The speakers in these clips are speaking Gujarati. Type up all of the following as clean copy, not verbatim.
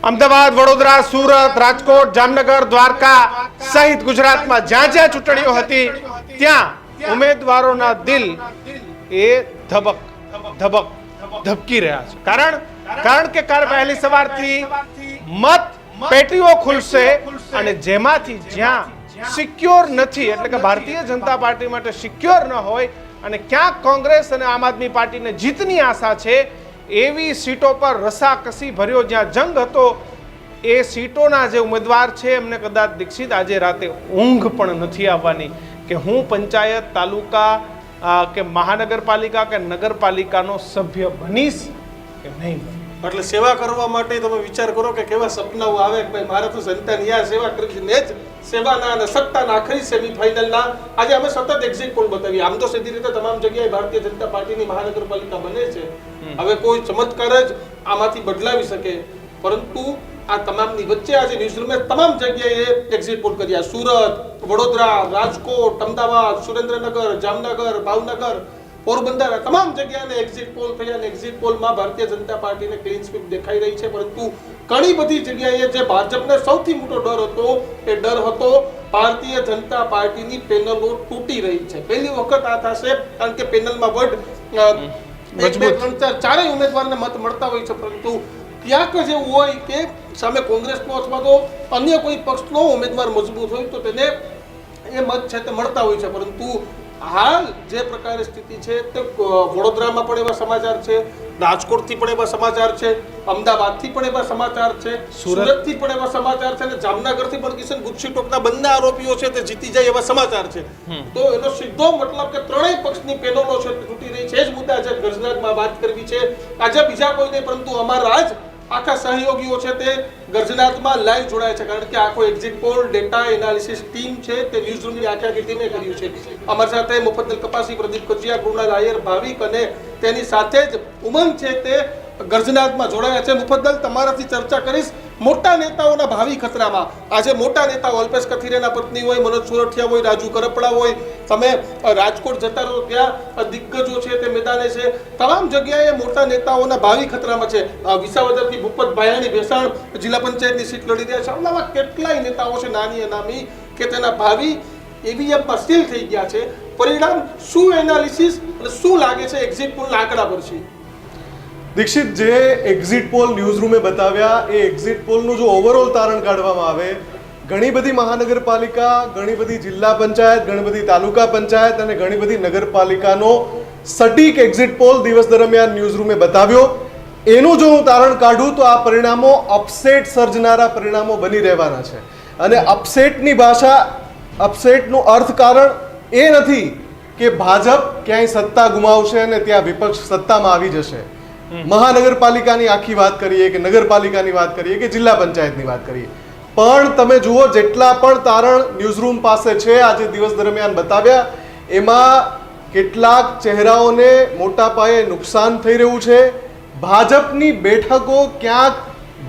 અમદાવાદ, વડોદરા, સુરત, રાજકોટ, જામનગર, દ્વારકા સહિત ગુજરાતમાં જ્યાં જ્યાં ચૂંટણીઓ હતી ત્યાં ઉમેદવારોના દિલ એ ધબક ધબક ધબકી રહ્યા છે. કારણ કે કાલ પહેલી સવારથી મત પેટીઓ ખુલશે અને જેમાંથી જ્યાં સિક્યોર નથી, એટલે કે ભારતીય જનતા પાર્ટી માટે સિક્યોર ન હોય અને ક્યાંક કોંગ્રેસ અને આમ આદમી પાર્ટીને જીતની આશા છે એવી સીટો પર રસાકસી ભર્યો જ્યાં જંગ હતો, એ સીટોના જે ઉમેદવાર છે એમને કદાચ દીક્ષિત આજે રાતે ઊંઘ પણ નથી આવવાની કે હું પંચાયત, તાલુકા કે મહાનગરપાલિકા કે નગરપાલિકાનો સભ્ય બનીશ કે નહીં. એટલે સેવા કરવા માટે તમે વિચાર કરો કે કેવા સપનાઓ આવે કે ભાઈ મારે તો જનતાની આ સેવા કરવી ને જ સેવાના અને સત્તાના આખરી સેમીફાઇનલના આજે અમે સતત એક્ઝિટ પોલ બતાવી. આમ તો સીધી રીતે તમામ જગ્યાએ ભારતીય જનતા પાર્ટીની મહાનગરપાલિકા બને છે. હવે કોઈ ચમત્કાર જ આમાંથી બદલાવી શકે, પરંતુ આ તમામની વચ્ચે આજે ન્યૂઝરૂમે તમામ જગ્યાએ એક્ઝિટ પોલ કર્યા. સુરત, વડોદરા, રાજકોટ, અમદાવાદ, સુરેન્દ્રનગર, જામનગર, ભાવનગર, પોરબંદર તમામ જગ્યાએ એક્ઝિટ પોલ થયા અને એક્ઝિટ પોલમાં ભારતીય જનતા પાર્ટીને ક્લીન સ્વીપ દેખાઈ રહી છે. પરંતુ ઘણી બધી જગ્યાએ જે ભાજપને સૌથી મોટો ડર હતો એ ડર હતો ભારતીય જનતા પાર્ટીની પેનલો તૂટી રહી છે. પહેલી વખત આ થશે કારણ કે પેનલમાં ચારેય ઉમેદવારને મત મળતા હોય છે, પરંતુ ક્યાંક જેવું હોય કે સામે કોંગ્રેસનો અથવા તો અન્ય કોઈ પક્ષનો ઉમેદવાર મજબૂત હોય તો તેને એ મત છે તે મળતા હોય છે. પરંતુ હાલ જે પ્રકારે સ્થિતિ છે તે વડોદરામાં પણ એવા સમાચાર છે, રાજકોટથી પણ એવા સમાચાર છે, અમદાવાદથી પણ એવા સમાચાર છે, સુરતથી પણ એવા સમાચાર છે અને જામનગરથી પણ કિશન ગુજસીટોકના બંને આરોપીઓ છે તે જીતી જાય એવા સમાચાર છે. તો એનો સીધો મતલબ કે ત્રણેય પક્ષની પેનલો છે તે તૂટી રહી છે. એ જ મુદ્દા આજે ગર્જનામાં વાત કરવી છે. આજે બીજા કોઈ નહીં પરંતુ અમારા જ આખા સહયોગીઓ છે તે ગર્જનાથમાં લાઈવ જોડાય છે, કારણ કે આખો exit poll data analysis team છે તે ન્યૂઝરૂમની આખી ટીમે કર્યું છે. અમારી સાથે મુફદ્દલ કપાસી, પ્રદીપ કજિયા, કૃણાલ આયર, ભાવિક અને તેની સાથે જ ઉમંગ છે તે ગર્જનાથમાં જોડાયા છે. મુફદ્દલ, તમારાથી ચર્ચા કરીશ મોટા નેતાઓના ભાવિ ખતરામાં. આજે મોટા નેતાઓ અલ્પેશ કથિરેના પત્ની હોય, મનોજ સુરઠિયા હોય, રાજુ કરપડા હોય, તમે રાજકોટ જતા રહો ત્યાં દિગ્ગજો છે તે મેદાને છે. તમામ જગ્યાએ મોટા નેતાઓના ભાવિ ખતરામાં છે. વિસાવદરથી ભૂપત ભાયાણી ભેસાણ જિલ્લા પંચાયતની સીટ લડી રહ્યા છે. આવા કેટલાય નેતાઓ છે નાની અનામી કે તેના ભાવિ ઈવીએમમાં સીલ થઈ ગયા છે. પરિણામ શું એનાલિસિસ અને શું લાગે છે એક્ઝિટ પોલના આંકડા પર છે? દીક્ષિત, જે એક્ઝિટ પોલ ન્યૂઝરૂમે બતાવ્યા એ એક્ઝિટ પોલનું જો ઓવરઓલ તારણ કાઢવામાં આવે, ઘણી બધી મહાનગરપાલિકા, ઘણી બધી જિલ્લા પંચાયત, ઘણી બધી તાલુકા પંચાયત અને ઘણી બધી નગરપાલિકાનો સટીક એક્ઝિટ પોલ દિવસ દરમિયાન ન્યૂઝરૂમે બતાવ્યો. એનું જો હું તારણ કાઢું તો આ પરિણામો અપસેટ સર્જનારા પરિણામો બની રહેવાના છે. અને અપસેટની ભાષા, અપસેટનું અર્થકારણ એ નથી કે ભાજપ ક્યાંય સત્તા ગુમાવશે અને ત્યાં વિપક્ષ સત્તામાં આવી જશે. મહાનગરપાલિકાની આખી વાત કરીએ કે નગરપાલિકાની વાત કરીએ કે જિલ્લા પંચાયતની વાત કરીએ, પણ તમે જુઓ જેટલા પણ તારણ ન્યૂઝરૂમ પાસે છે આજે દિવસ દરમિયાન બતાવ્યા, એમાં કેટલાક ચહેરાઓને મોટા પાયે નુકસાન થઈ રહ્યું છે. ભાજપની બેઠકો ક્યાંક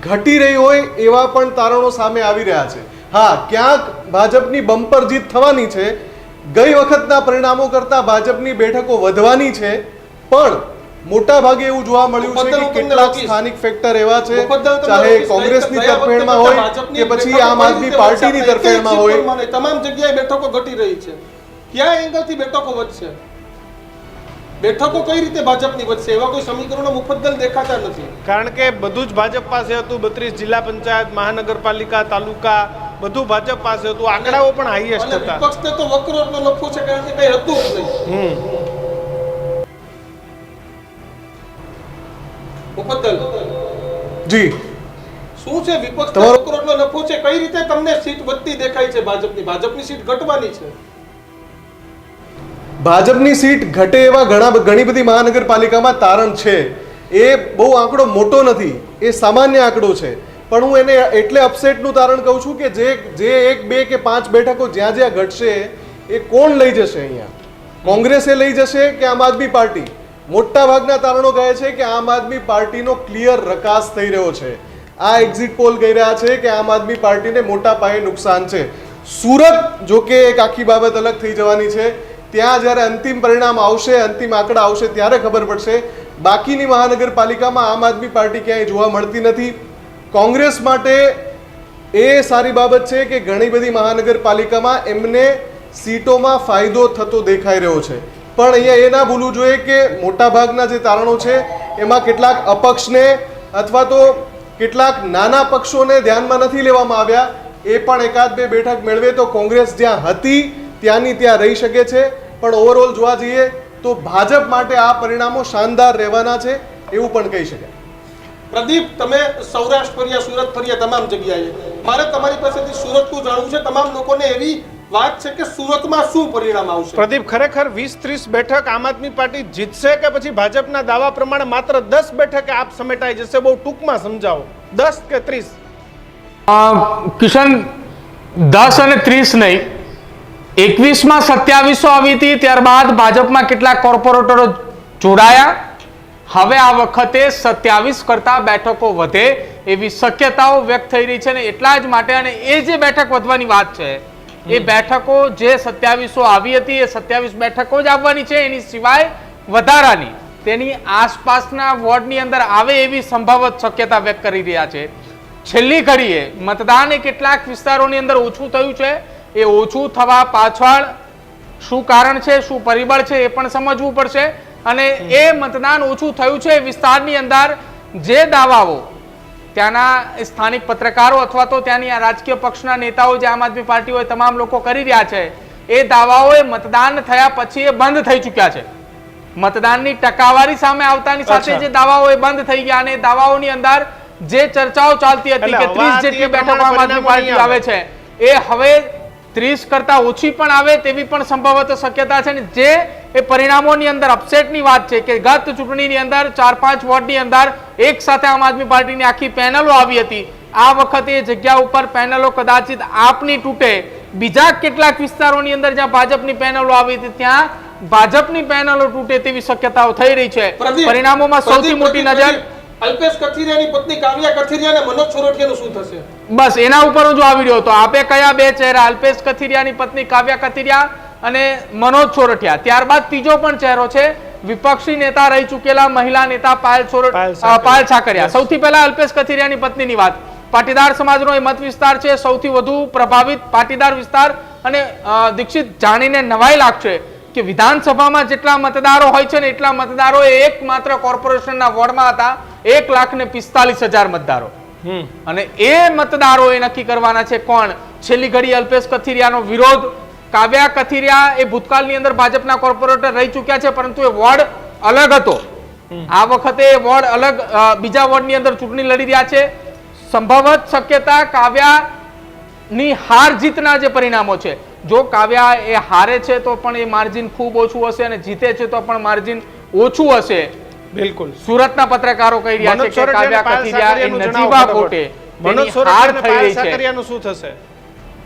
ઘટી રહી હોય એવા પણ તારણો સામે આવી રહ્યા છે. હા, ક્યાંક ભાજપની બમ્પર જીત થવાની છે. ગઈ વખતના પરિણામો કરતા ભાજપની બેઠકો વધવાની છે, પણ મોટા ભાગે એવું જોવા મળ્યું છે કે કેટલાક સ્થાનિક ફેક્ટર એવા છે, ચાહે કોંગ્રેસની તરફેણમાં હોય કે પછી આમ આદમી પાર્ટીની તરફેણમાં હોય, તમામ જગ્યાએ બેઠકો ઘટી રહી છે. ક્યાં એંગલથી બેઠકો વધશે, બેઠકો કઈ રીતે ભાજપની વધશે એવા કોઈ સમીકરણો મુફદ્દલ દેખાતા નથી. કારણ કે બધું જ ભાજપ પાસે હતું. 32 જિલ્લા પંચાયત, મહાનગરપાલિકા, તાલુકા બધું ભાજપ પાસે હતું. આંકડાઓ પણ હાઈએસ્ટ હતા. વિપક્ષને તો વક્રો એટલો નફો છે કારણ કે કઈ હતું જ નહીં. મુફદ્દલ જી શું છે વિપક્ષ વક્રો એટલો નફો છે? કઈ રીતે તમને સીટ વધતી દેખાય છે ભાજપની? ભાજપની સીટ ઘટવાની છે. ભાજપની સીટ ઘટે એવા ઘણી બધી મહાનગરપાલિકામાં તારણ છે. એ બહુ આંકડો મોટો નથી, એ સામાન્ય આંકડો છે. પણ હું એને એટલે અપસેટનું તારણ કહું છું કે જે 1, 2 કે 5 બેઠકો જ્યાં જ્યાં ઘટશે એ કોણ લઈ જશે? અહીંયા કોંગ્રેસે લઈ જશે કે આમ આદમી પાર્ટી? મોટા ભાગના તારણો કહે છે કે આમ આદમી પાર્ટીનો ક્લિયર રકાસ થઈ રહ્યો છે. આ એક્ઝિટ પોલ કહી રહ્યા છે કે આમ આદમી પાર્ટીને મોટા પાયે નુકસાન છે. સુરત જો કે એક આખી બાબત અલગ થઈ જવાની છે. ત્યાં જ્યારે અંતિમ પરિણામ આવશે, અંતિમ આંકડા આવશે ત્યારે ખબર પડશે. બાકીની મહાનગરપાલિકામાં આમ આદમી પાર્ટી ક્યાંય જોવા મળતી નથી. કોંગ્રેસ માટે એ સારી બાબત છે કે ઘણી બધી મહાનગરપાલિકામાં એમને સીટોમાં ફાયદો થતો દેખાઈ રહ્યો છે, પણ અહીંયા એ ના ભૂલવું જોઈએ કે મોટાભાગના જે તારણો છે એમાં કેટલાક અપક્ષને અથવા તો કેટલાક નાના પક્ષોને ધ્યાનમાં નથી લેવામાં આવ્યા. એ પણ એકાદ બે બેઠક મેળવે તો કોંગ્રેસ જ્યાં હતી ત્યાંની ત્યાં રહી શકે છે, પણ ઓવરઓલ જોવા જઈએ તો ભાજપ માટે આ પરિણામો શાનદાર રહેવાના છે એવું પણ કહી શકાય. પ્રદીપ, તમે સૌરાષ્ટ્ર ફર્યા, સુરત ફર્યા, તમામ જગ્યાએ. મારે તમારી પાસેથી સુરતનું જાણવું છે. તમામ લોકોને એવી વાત છે કે સુરતમાં શું પરિણામ આવશે? પ્રદીપ, ખરેખર 20-30 બેઠક આમ આદમી પાર્ટી જીતશે કે પછી ભાજપના દાવા પ્રમાણે માત્ર 10 બેઠકે આપ સમેટાઈ જશે? બહુ ટૂંકમાં સમજાવો. 10 કે 30? કિશન, 10 અને 30 નહીં, 21માં 2700 આવી હતી, ત્યારબાદ ભાજપમાં કેટલાક કોર્પોરેટરો જોડાયા. હવે આ વખતે 27 કરતા બેઠકો વધે એવી શક્યતાઓ વ્યક્ત થઈ રહી છે ને એટલા જ માટે, અને એ જે બેઠક વધવાની વાત છે એ બેઠકો જે 2700 આવી હતી એ 27 બેઠકો જ આવવાની છે, એની સિવાય વધારાની તેની આસપાસના વોર્ડની અંદર આવે એવી સંભવત શક્યતા વ્યક્ત કરી રહ્યા છે. છેલ્લી ઘડીએ મતદાન એ કેટલાક વિસ્તારોની અંદર ઓછું થયું છે. એ ઓછું થવા પાછળ શું કારણ છે, શું પરિબળ છે એ પણ સમજવું પડશે. અને એ મતદાન ઓછું થયું છે વિસ્તારની અંદર જે દાવાઓ ત્યાંના સ્થાનિક પત્રકારો અથવા તો ત્યાંની રાજકીય પક્ષના નેતાઓ જે આમ આદમી પાર્ટી હોય તમામ લોકો કરી રહ્યા છે, એ દાવાઓ મતદાન થયા પછી એ બંધ થઈ ચૂક્યા છે. મતદાનની ટકાવારી સામે આવતાની સાથે જે દાવાઓ એ બંધ થઈ ગયા, અને દાવાઓની અંદર જે ચર્ચાઓ ચાલતી હતી કે 30 જેટલી બેઠકો આમ આદમી પાર્ટી આવે છે એ હવે 30 કરતા ઓછી પણ આવે તેવી પણ સંભવત શક્યતા છે. જે એ પરિણામોની અંદર અપસેટની વાત છે કે ગત ચૂંટણીની અંદર 4-5 વોર્ડની અંદર એક સાથે આમ આદમી પાર્ટીની આખી પેનલો આવી હતી. આ વખતે એ જગ્યા ઉપર પેનલો કદાચિત આપની તૂટે. બીજા કેટલાક વિસ્તારોની અંદર જ્યાં ભાજપની પેનલો આવી હતી ત્યાં ભાજપની પેનલો તૂટે તેવી શક્યતાઓ થઈ રહી છે. પરિણામોમાં સૌથી મોટી નજર અલ્પેશ કથિરિયાની પત્ની કાવ્યા કથિરિયા અને મનોજ સોરઠિયાનું શું થશે? બસ એના ઉપર જો આવી રહ્યો હતો. આપે કયા બે ચહેરા, અલ્પેશ કથિરિયાની પત્ની કાવ્યા કથિરિયા અને મનોજ સોરઠિયા. ત્યારબાદ ત્રીજો પણ ચહેરો છે વિપક્ષી નેતા રહી ચૂકેલા મહિલા નેતા પાયલ છાકરિયા. સૌથી પહેલા અલ્પેશ કથિરિયાની પત્નીની વાત. પાટીદાર સમાજનો એ મત વિસ્તાર છે, સૌથી વધુ પ્રભાવિત પાટીદાર વિસ્તાર. અને દીક્ષિત, જાણીને નવાઈ લાગશે કે વિધાનસભામાં જેટલા મતદારો હોય છે ને એટલા મતદારો એકમાત્ર કોર્પોરેશનના વોર્ડમાં હતા 1,45,000 મતદારો. અને એ મતદારો એ નક્કી કરવાના છે કોણ. છેલ્લી ઘડી અલ્પેશ કથિરિયાનો વિરોધ. કાવ્યા કથિરિયા એ ભૂતકાળની અંદર ભાજપના કોર્પોરેટર રહી ચૂક્યા છે, પરંતુ એ વોર્ડ અલગ હતો. આ વખતે એ વોર્ડ અલગ, બીજા વોર્ડની અંદર ચૂંટણી લડી રહ્યા છે. સંભવત શક્યતા કાવ્યાની હાર જીતના જે પરિણામો છે, જો કાવ્યા એ હારે છે તો પણ એ માર્જિન ખૂબ ઓછું હશે, અને જીતે છે તો પણ માર્જિન ઓછું હશે. બિલકુલ. સુરતના પત્રકારો કહી રહ્યા છે કે કાવ્યા કથિરિયા એ નજીવા કોટે હાર થઈ રહી છે. શું થશે?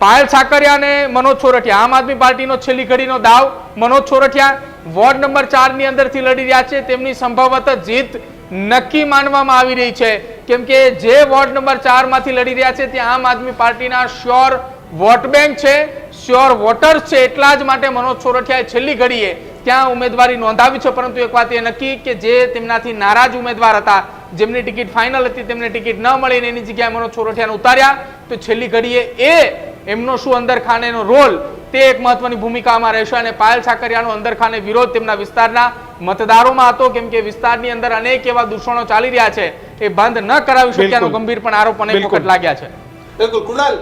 પાયલ છાકરિયા અને મનોજ સોરઠિયા, આમ આદમી પાર્ટીનો છેલ્લી ઘડીનો દાવ. મનોજ સોરઠિયા વોર્ડ નંબર 4 ની અંદરથી લડી રહ્યા છે. તેમની સંભવત જીત નક્કી માનવામાં આવી રહી છે, કેમ કે જે વોર્ડ નંબર 4 માંથી લડી રહ્યા છે ત્યાં આમ આદમી પાર્ટીના શ્યોર વોટ બેંક છે, શ્યોર વોટર્સ છે. એટલા જ માટે મનોજ સોરઠિયાએ છેલ્લી ઘડીએ ત્યાં ઉમેદવારી નોંધાવી છે. પરંતુ એક વાત એ નક્કી કે જે તેમનાથી નારાજ ઉમેદવાર હતા, જેમની ટિકિટ ફાઇનલ હતી, તેમને ટિકિટ ન મળી એની જગ્યાએ મનોજ સોરઠિયાને ઉતાર્યા. તો છેલ્લી ઘડીએ એમનો શું અંદરખાનેનો રોલ તે એક મહત્વની ભૂમિકામાં રહેશે. અને પાયલ છાકરિયાનો અંદરખાને વિરોધ તેમના વિસ્તારના મતદારોમાં હતો, કેમ કે વિસ્તારની અંદર અનેક એવા દૂષણો ચાલી રહ્યા છે એ બંધ ન કરાવી શક્યાનો ગંભીર પણ આરોપ અનેક વખત લાગ્યા છે. બિલકુલ. કુણાલ,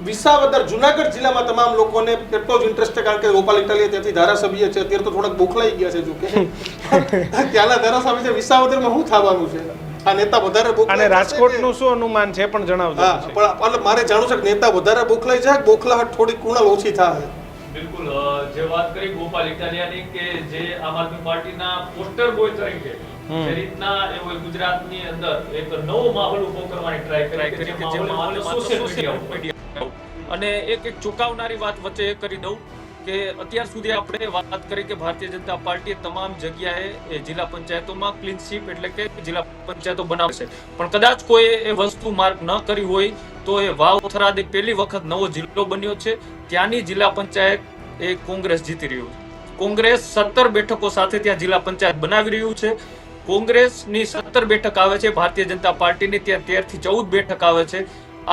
વિસાવદર જુનાગઢ જિલ્લામાં તમામ લોકોને એટલો જ ઇન્ટરેસ્ટ છે, કારણ કે ગોપાલ ઇટાલિયા ત્યાંથી ધારાસભ્ય છે. અત્યારે તો થોડાક બોખલાઈ ગયા છે, જો કે ત્યાંના ધારાસભ્ય છે. વિસાવદરમાં શું થવાનું છે? આ નેતા વધારે અને રાજકોટનું શું અનુમાન છે પણ જણાવજો. પણ મારે જાણવું છે કે નેતા વધારે બોખલાઈ જાય, બોખલાહટ થોડી કુણાલ ઓછી થાય? બિલકુલ. જે વાત કરી ગોપાલ ઇટાલિયાની કે જે આમ આદમી પાર્ટીના પોસ્ટર બોય તરીકે જે રીતના એ ગુજરાતની અંદર એક નવો માહોલ ઉભો કરવાની ટ્રાય કરી કે જે માહોલ સોશિયલ મીડિયા અને એક ચોંકાવનારી વાત વચ્ચે એ કરી દઉં કે અત્યાર સુધી આપણે વાત કરી કે ભારતીય જનતા પાર્ટીએ તમામ જગ્યાએ જિલ્લા પંચાયતોમાં ક્લીન સ્વીપ એટલે કે જિલ્લા પંચાયતો બનાવે છે, પણ કદાચ કોઈ એ વસ્તુ માર્ક ન કરી હોય તો એ વાવ થરાદ એક પહેલી વખત નવો જિલ્લો બન્યો છે. ત્યાંની જિલ્લા પંચાયત એ કોંગ્રેસ જીતી રહ્યું છે. કોંગ્રેસ 17 બેઠકો સાથે ત્યાં જિલ્લા પંચાયત બનાવી રહ્યું છે. કોંગ્રેસની 17 બેઠક આવે છે, ભારતીય જનતા પાર્ટીની ત્યાં 13 થી 14 બેઠક આવે છે.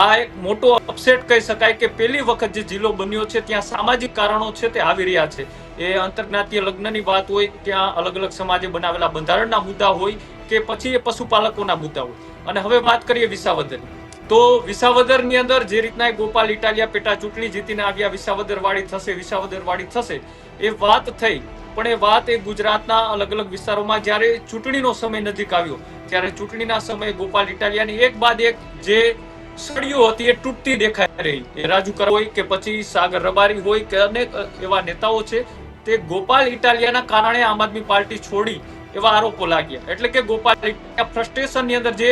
આ એક મોટો અપસેટ કહી શકાય કે પહેલી વખત જે જિલ્લો બન્યો છે ત્યાં સામાજિક કારણો છે તે આવી રહ્યા છે. એ આંતરજ્ઞાતીય લગ્નની વાત હોય, ત્યાં અલગ અલગ સમાજે બનાવેલા બંધારણના મુદ્દા હોય કે પછી એ પશુપાલકોના મુદ્દા હોય. અને હવે વાત કરીએ વિસાવદરની, તો વિસાવદરની અંદર જે રીતના ગોપાલ ઇટાલિયા પેટા ચૂંટણી જીતીને આવ્યા, વિસાવદર વાળી થશે એ વાત થઈ. પણ એ વાત એ ગુજરાતના અલગ અલગ વિસ્તારોમાં જ્યારે ચૂંટણીનો સમય નજીક આવ્યો ત્યારે ચૂંટણીના સમયે ગોપાલ ઇટાલિયાની એક બાદ એક જે સળીઓ હતી એ તૂટતી દેખાઈ રહી. એ રાજુ કર હોય કે પછી સાગર રબારી હોય કે અનેક એવા નેતાઓ છે, તે ગોપાલ ઇટાલિયાના કારણે આમ આદમી પાર્ટી છોડી એવા આરોપો લાગ્યા. એટલે કે ગોપાલ ઇટાલિયા ફ્રસ્ટ્રેશનની અંદર જે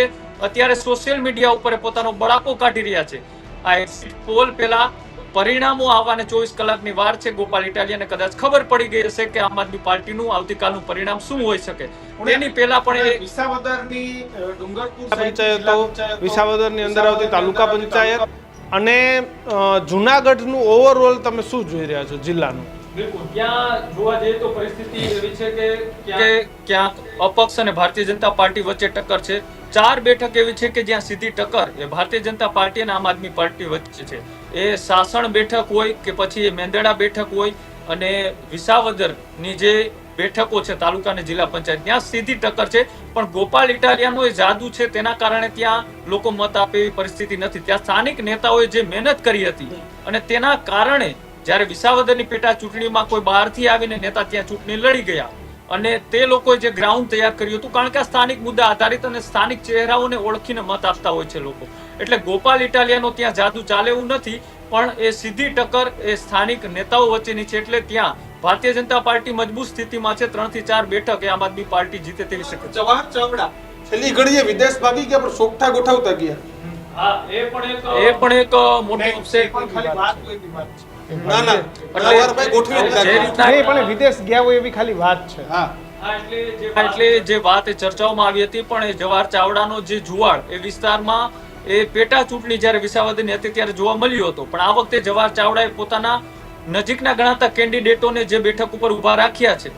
અત્યારે સોશિયલ મીડિયા ઉપર પોતાનો બળાપો કાઢી રહ્યા છે. આ એક્ઝિટ પોલ પહેલા પરિણામો આવવાને 24 કલાકની વાર છે. ગોપાલ ઇટાલિયાને કદાચ ખબર પડી ગઈ હશે કે આમ આદમી પાર્ટીનું આવતીકાલનું પરિણામ શું હોઈ શકે. તેની પહેલા પણ એ વિસાવદરની ડુંગરપુર પંચાયતો, વિસાવદરની અંદર આવતી તાલુકા પંચાયત અને જુનાગઢનું ઓવરઓલ તમે શું જોઈ રહ્યા છો જિલ્લાનું? બિલકુલ, ત્યાં જોવા જઈએ તો પરિસ્થિતિ એવી છે કે ક્યાંક અપક્ષ અને ભારતીય જનતા પાર્ટી વચ્ચે ટક્કર છે. 4 બેઠક એવી છે કે જ્યાં સીધી ટક્કર એ ભારતીય જનતા પાર્ટી અને આમ આદમી પાર્ટી વચ્ચે છે. એ સાસણ બેઠક હોય કે પછી એ મેંદરડા બેઠક હોય અને વિસાવદરની જે બેઠકો છે તાલુકા અને જિલ્લા પંચાયત, ત્યાં સીધી ટક્કર છે. પણ ગોપાલ ઇટાલિયાનો એ જાદુ છે તેના કારણે ત્યાં લોકો મત આપે એવી પરિસ્થિતિ નથી. ત્યાં સ્થાનિક નેતાઓએ જે મહેનત કરી હતી અને તેના કારણે જ્યારે વિસાવદરની પેટા ચૂંટણીમાં કોઈ બહારથી આવીને નેતા ત્યાં ચૂંટણી લડી ગયા અને તે લોકોએ જે ગ્રાઉન્ડ તૈયાર કર્યું હતું, કારણ કે આ સ્થાનિક મુદ્દા આધારિત અને સ્થાનિક ચહેરાઓને ઓળખીને મત આપતા હોય છે લોકો. એટલે ગોપાલ ઇટાલિયાનો ત્યાં જાદુ ચાલે એવું નથી, પણ એ સીધી ટક્કર એ સ્થાનિક નેતાઓ વચ્ચેની છે. એટલે ત્યાં ભારતીય જનતા પાર્ટી મજબૂત સ્થિતિમાં છે. 3 થી 4 બેઠક એ આમ આદમી પાર્ટી જીતે તેવી શક્યતા. જવાહર ચાવડા છેલ્લી ઘડીએ વિદેશ ભાગી ગયા પણ સોગઠા ગોઠવતા ગયા. હા, એ પણ એક મોટો અપસેટ. ના ના જવાહરભાઈ ગોઠવી જ જે નાખ્યા. રીતના નહીં, પણ વિદેશ ગયા હોય એવી ખાલી વાત છે. હા એટલે જે વાત એ ચર્ચાઓમાં આવી હતી, પણ એ જવાહર ચાવડાનો જે જુવાળ એ વિસ્તારમાં એ પેટા ચૂંટણી જ્યારે વિસાવદરની હતી ત્યારે જોવા મળ્યો હતો. પણ આ વખતે જવાહર ચાવડાએ પોતાના નજીકના ગણાતા કેન્ડિડેટોને જે બેઠક ઉપર ઉભા રાખ્યા છે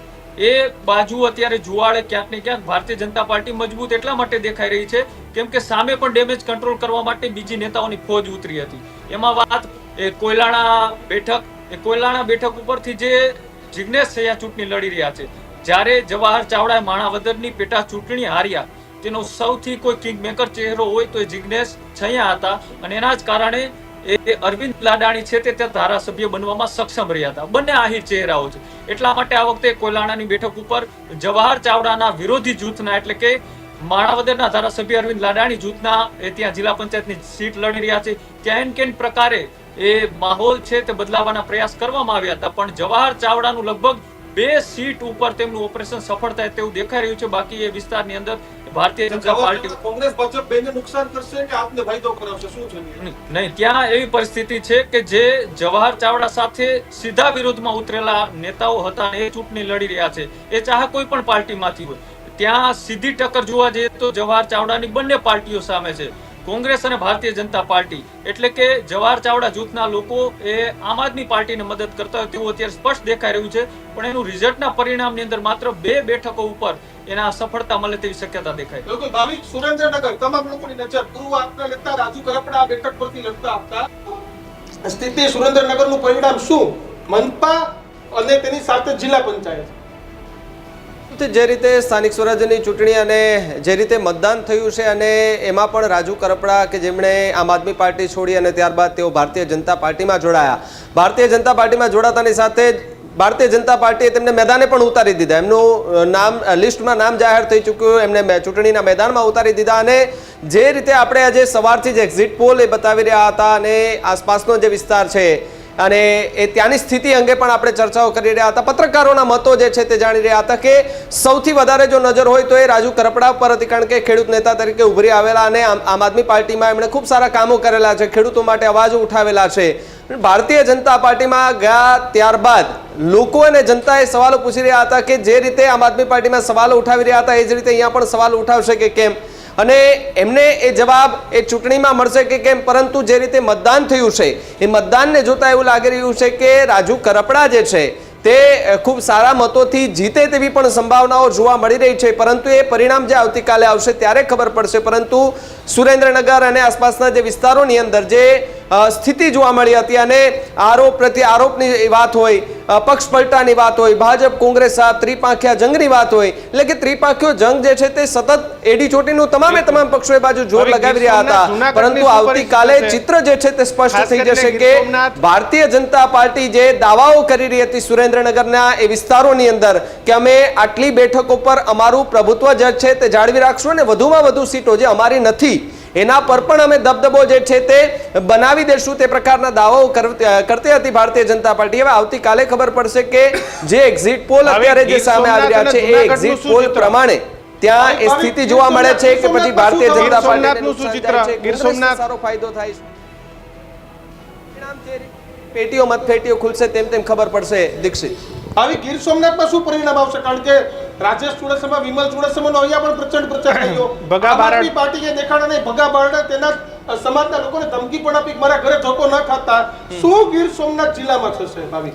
એ બાજુ અત્યારે જુવાળે ક્યાંક ને ક્યાંક ભારતીય જનતા પાર્ટી મજબૂત એટલા માટે દેખાઈ રહી છે કેમ કે સામે પણ ડેમેજ કંટ્રોલ કરવા માટે બીજી નેતાઓની ફોજ ઉતરી હતી. એમાં વાત એ કોયલાણા બેઠક ઉપરથી જે જિગ્નેશ છૈયા ચૂંટણી લડી રહ્યા છે, જ્યારે જવાહર ચાવડાએ માણાવદરની પેટા ચૂંટણી હાર્યા, તેનો સૌથી કોઈ કિંગ મેકર ચહેરો હોય તો એ જિગ્નેશ છૈયા હતા. અને એના જ કારણે એ અરવિંદ લાડાણી છે તે ત્યાં ધારાસભ્ય બનવામાં સક્ષમ રહ્યા હતા. બંને આહિર ચહેરાઓ છે. એટલા માટે આ વખતે કોયલાણાની બેઠક ઉપર જવાહર ચાવડાના વિરોધી જૂથના એટલે કે માણાવદરના ધારાસભ્ય અરવિંદ લાડાણી જૂથના એ ત્યાં જિલ્લા પંચાયતની સીટ લડી રહ્યા છે. ક્યાંક કેન પ્રકારે એ માહોલ છે તે બદલાવવાના પ્રયાસ કરવામાં આવ્યા હતા, પણ જવાહર ચાવડાનું લગભગ 2 સીટ ઉપર તેમનું ઓપરેશન સફળ થાય તેવું દેખાઈ રહ્યું છે. બાકી એ વિસ્તારની અંદર ભારતીય જનતા પાર્ટી કોંગ્રેસ ભાજપ બેને નુકસાન કરશે કે આપને ફાયદો કરાવશે, શું છે? નહીં, ત્યાં એવી પરિસ્થિતિ છે કે જે જવાહર ચાવડા સાથે સીધા વિરોધમાં ઉતરેલા નેતાઓ હતા એ ચૂંટણી લડી રહ્યા છે. એ ચાહે કોઈ પણ પાર્ટીમાંથી હોય, ત્યાં સીધી ટક્કર જોવા જઈએ તો જવાહર ચાવડાની બંને પાર્ટીઓ સામે છે, કોંગ્રેસ અને ભારતીય જનતા પાર્ટી. એટલે કે જવાહર ચાવડા જૂથના લોકો એ આમ આદમી પાર્ટીને મદદ કરતા હોય તેવું અત્યારે સ્પષ્ટ દેખાઈ રહ્યું છે. પણ એનું રિઝલ્ટના પરિણામની અંદર માત્ર 2 બેઠકો ઉપર એના સફળતા મળે તેવી શક્યતા દેખાય. બિલકુલ ભાવિક, સુરેન્દ્રનગર તમામ લોકોની નજર પૂર્વ આપના લેતા રાજુ કરપડા બેઠક પરથી લડતા આપતા સ્થિતિ સુરેન્દ્રનગરનું પરિણામ શું? મનપા અને તેની સાથે જિલ્લા પંચાયત. જે રીતે સ્થાનિક સ્વરાજ્યની ચૂંટણી અને જે રીતે મતદાન થયું છે અને એમાં પણ રાજુ કરપડા કે જેમણે આમ આદમી પાર્ટી છોડી અને ત્યારબાદ તેઓ ભારતીય જનતા પાર્ટીમાં જોડાયા. ભારતીય જનતા પાર્ટીમાં જોડાતાની સાથે ભારતીય જનતા પાર્ટીએ તેમને મેદાને પણ ઉતારી દીધા. એમનું નામ લિસ્ટમાં નામ જાહેર થઈ ચૂક્યું, એમને ચૂંટણીના મેદાનમાં ઉતારી દીધા. અને જે રીતે આપણે આજે સવારથી જ એક્ઝિટ પોલ એ બતાવી રહ્યા હતા અને આસપાસનો જે વિસ્તાર છે અને એ ત્યાંની સ્થિતિ અંગે પણ આપણે ચર્ચાઓ કરી રહ્યા હતા. પત્રકારોના મતો જે છે તે જાણી રહ્યા હતા કે સૌથી વધારે જો નજર હોય તો એ રાજુ કરપડા પર હતી, કારણ કે ખેડૂત નેતા તરીકે ઉભરી આવેલા અને આમ આદમી પાર્ટીમાં એમણે ખૂબ સારા કામો કરેલા છે, ખેડૂતો માટે અવાજો ઉઠાવેલા છે. ભારતીય જનતા પાર્ટીમાં ગયા ત્યારબાદ લોકો અને જનતાએ સવાલો પૂછી રહ્યા હતા કે જે રીતે આમ આદમી પાર્ટીમાં સવાલો ઉઠાવી રહ્યા હતા એ જ રીતે અહીંયા પણ સવાલો ઉઠાવશે કે કેમ, અને એમને એ જવાબ એ ચૂંટણીમાં મળશે કે કેમ. પરંતુ જે રીતે મતદાન થયું છે એ મતદાનને જોતા એવું લાગી રહ્યું છે કે રાજુ કરપડા જે છે તે ખૂબ સારા મતોથી જીતે તેવી પણ સંભાવનાઓ જોવા મળી રહી છે, પરંતુ એ પરિણામ જે આવતીકાલે આવશે ત્યારે ખબર પડશે. પરંતુ સુરેન્દ્રનગર અને આસપાસના જે વિસ્તારોની અંદર જે સ્થિતિ જોવા મળી હતી અને આરોપ પ્રત્યે આરોપની વાત હોય, પક્ષ પલટાની વાત હોય, ભાજપ કોંગ્રેસ સાહેબ ત્રિપાંખિયા જંગની વાત હોય, એટલે કે ત્રિપાંખિયો જંગ જે છે તે સતત એડી ચોટીનું તમામ પક્ષો એ બાજુ જોર લગાવી રહ્યા હતા. પરંતુ આવતીકાલે ચિત્ર જે છે તે સ્પષ્ટ થઈ જશે કે ભારતીય જનતા પાર્ટી જે દાવાઓ કરી રહી હતી સુરેન્દ્રનગરના એ વિસ્તારોની અંદર કે અમે આટલી બેઠકો પર અમારું પ્રભુત્વ જે છે તે જાળવી રાખશું અને વધુમાં વધુ સીટો જે અમારી નથી એના પર પણ અમે દબદબો જે છે તે બનાવી દેશું, તે પ્રકારના દાવાઓ કરતી હતી ભારતીય જનતા પાર્ટી. હવે આવતીકાલે ખબર પડશે કે જે એક્ઝિટ પોલ અત્યારે જે સામે આવી રહ્યા છે એ એક્ઝિટ પોલ પ્રમાણે ત્યાં એ સ્થિતિ જોવા મળે છે કે પછી ભારતીય જનતા પાર્ટીનું શું ચિત્ર, ગીર સોમનાથ સારો ફાયદો થાય છે. પેટીઓ મતપેટીઓ ખુલશે તેમ તેમ ખબર પડશે. દીક્ષિત, આવી ગીર સોમનાથમાં શું પરિણામ આવશે? કારણ કે રાજેશ ચુડાસમા, વિમલ ચુડાસમાનો અહીંયા પણ પ્રચંડ પ્રચાર થયો. ભગા બારડ આમ આદમી પાર્ટીએ દેખાડા નહીં, ભગા બારડ તેના સમાજના લોકોને ધમકી પણ આપી મારા ઘરે ધક્કો ન ખાતા. શું ગીર સોમનાથ જિલ્લામાં થશે ભાવિ?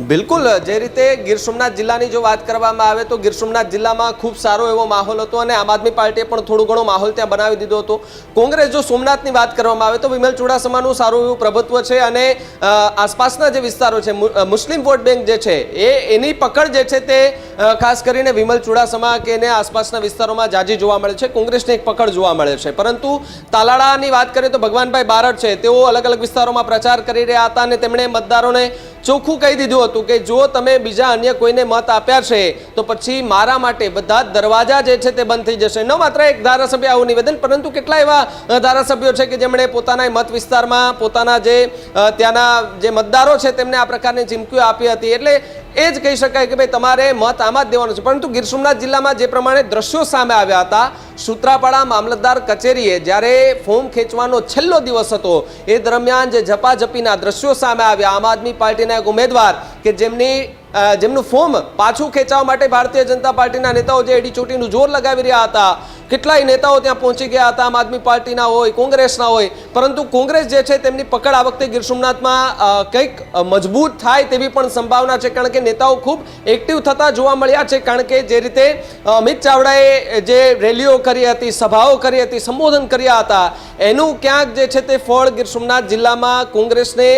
બિલકુલ, જે રીતે ગીર સોમનાથ જિલ્લાની જો વાત કરવામાં આવે તો ગીર સોમનાથ જિલ્લામાં ખૂબ સારો એવો માહોલ હતો અને આમ આદમી પાર્ટીએ પણ થોડો ઘણો માહોલ ત્યાં બનાવી દીધો હતો. કોંગ્રેસ જો સોમનાથની વાત કરવામાં આવે તો વિમલ ચુડાસમાનું સારું એવું પ્રભુત્વ છે અને આસપાસના જે વિસ્તારો છે મુસ્લિમ વોટ બેંક જે છે એની પકડ જે છે તે ખાસ કરીને વિમલ ચુડાસમા કે એને આસપાસના વિસ્તારોમાં જાજી જોવા મળે છે. કોંગ્રેસને એક પકડ જોવા મળે છે. પરંતુ તાલાળાની વાત કરીએ તો ભગવાનભાઈ બારડ છે, તેઓ અલગ અલગ વિસ્તારોમાં પ્રચાર કરી રહ્યા હતા અને તેમણે મતદારોને ચોખ્ખું કહી દીધું હતું કે જો તમે બીજા અન્ય કોઈને મત આપ્યા છે તો પછી મારા માટે બધા દરવાજા જે છે તે બંધ થઈ જશે. ન માત્ર એક ધારાસભ્ય આવું નિવેદન, પરંતુ કેટલા એવા ધારાસભ્યો છે કે જેમણે પોતાના મત વિસ્તારમાં પોતાના જે ત્યાંના જે મતદારો છે તેમને આ પ્રકારની ચીમકીઓ આપી હતી. એટલે એ જ કહી શકાય કે ભાઈ તમારે મત આમાં જ દેવાનો છે. પરંતુ ગીર સોમનાથ જિલ્લામાં જે પ્રમાણે દ્રશ્યો સામે આવ્યા હતા, સૂત્રાપાડા મામલતદાર કચેરીએ જ્યારે ફોર્મ ખેંચવાનો છેલ્લો દિવસ હતો એ દરમિયાન જે ઝપાઝપીના દ્રશ્યો સામે આવ્યા, આમ આદમી પાર્ટીના એક ઉમેદવાર કે જેમનું ફોર્મ પાછું ખેંચવા માટે ભારતીય જનતા પાર્ટીના નેતાઓ જે એડી ચોટીનું જોર લગાવી રહ્યા હતા, કેટલાય નેતાઓ ત્યાં પહોંચી ગયા હતા, આમ આદમી પાર્ટીના હોય, કોંગ્રેસના હોય, પરંતુ કોંગ્રેસ જે છે તેમની પકડ આ વખતે ગીર સોમનાથમાં કંઈક મજબૂત થાય તેવી પણ સંભાવના છે. કારણ કે નેતાઓ ખૂબ એક્ટિવ થતા જોવા મળ્યા છે. કારણ કે જે રીતે અમિત ચાવડાએ જે રેલીઓ કરી હતી, સભાઓ કરી હતી, સંબોધન કર્યા હતા, એનું ક્યાંક જે છે તે ફળ ગીર સોમનાથ જિલ્લામાં કોંગ્રેસને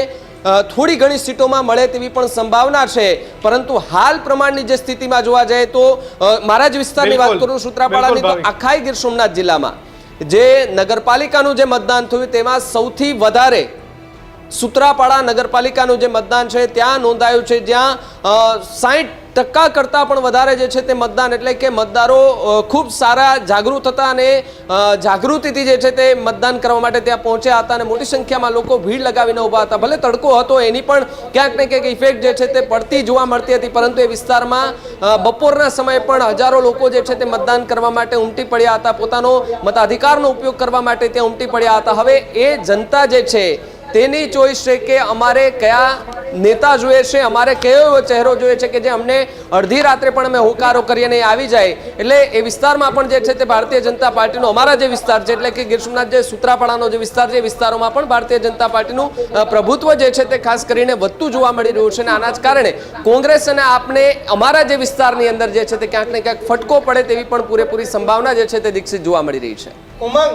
થોડી ઘણી સીટોમાં મળે તેવી પણ સંભાવના છે. પરંતુ હાલ પ્રમાણની જે સ્થિતિમાં જોવા જાય તો મારા જ વિસ્તારની વાત કરું સૂત્રાપાડાની, તો આખા ગીર સોમનાથ જિલ્લામાં જે નગરપાલિકાનું જે મતદાન થયું તેમાં સૌથી વધારે સૂત્રાપાડા નગરપાલિકાનું જે મતદાન છે ત્યાં નોંધાયું છે, જ્યાં 60% કરતાં પણ વધારે જે છે તે મતદાન, એટલે કે મતદારો ખૂબ સારા જાગૃત હતા અને જાગૃતિથી જે છે તે મતદાન કરવા માટે ત્યાં પહોંચ્યા હતા અને મોટી સંખ્યામાં લોકો ભીડ લગાવીને ઊભા હતા. ભલે તડકો હતો, એની પણ ક્યાંક ને ક્યાંક ઇફેક્ટ જે છે તે પડતી જોવા મળતી હતી, પરંતુ એ વિસ્તારમાં બપોરના સમયે પણ હજારો લોકો જે છે તે મતદાન કરવા માટે ઉમટી પડ્યા હતા, પોતાનો મતાધિકારનો ઉપયોગ કરવા માટે ત્યાં ઉમટી પડ્યા હતા. હવે એ જનતા જે છે તેની ચોઈસ છે કે અમારે કયા નેતા જોઈએ છે, અમારે કયો એવો ચહેરો જોઈએ છે કે જે અમને અડધી રાત્રે પણ અમે હોકારો કરીને આવી જાય. એટલે એ વિસ્તારમાં પણ જે છે તે ભારતીય જનતા પાર્ટીનો અમારા જે વિસ્તાર છે એટલે કે ગીર સોમનાથ જે સૂત્રાપાડાનો જે વિસ્તાર છે એ વિસ્તારોમાં પણ ભારતીય જનતા પાર્ટીનું પ્રભુત્વ જે છે તે ખાસ કરીને વધતું જોવા મળી રહ્યું છે. અને આના જ કારણે કોંગ્રેસ અને આપને અમારા જે વિસ્તારની અંદર જે છે તે ક્યાંક ને ક્યાંક ફટકો પડે તેવી પણ પૂરેપૂરી સંભાવના જે છે તે દીક્ષિત જોવા મળી રહી છે. ઉમંગ,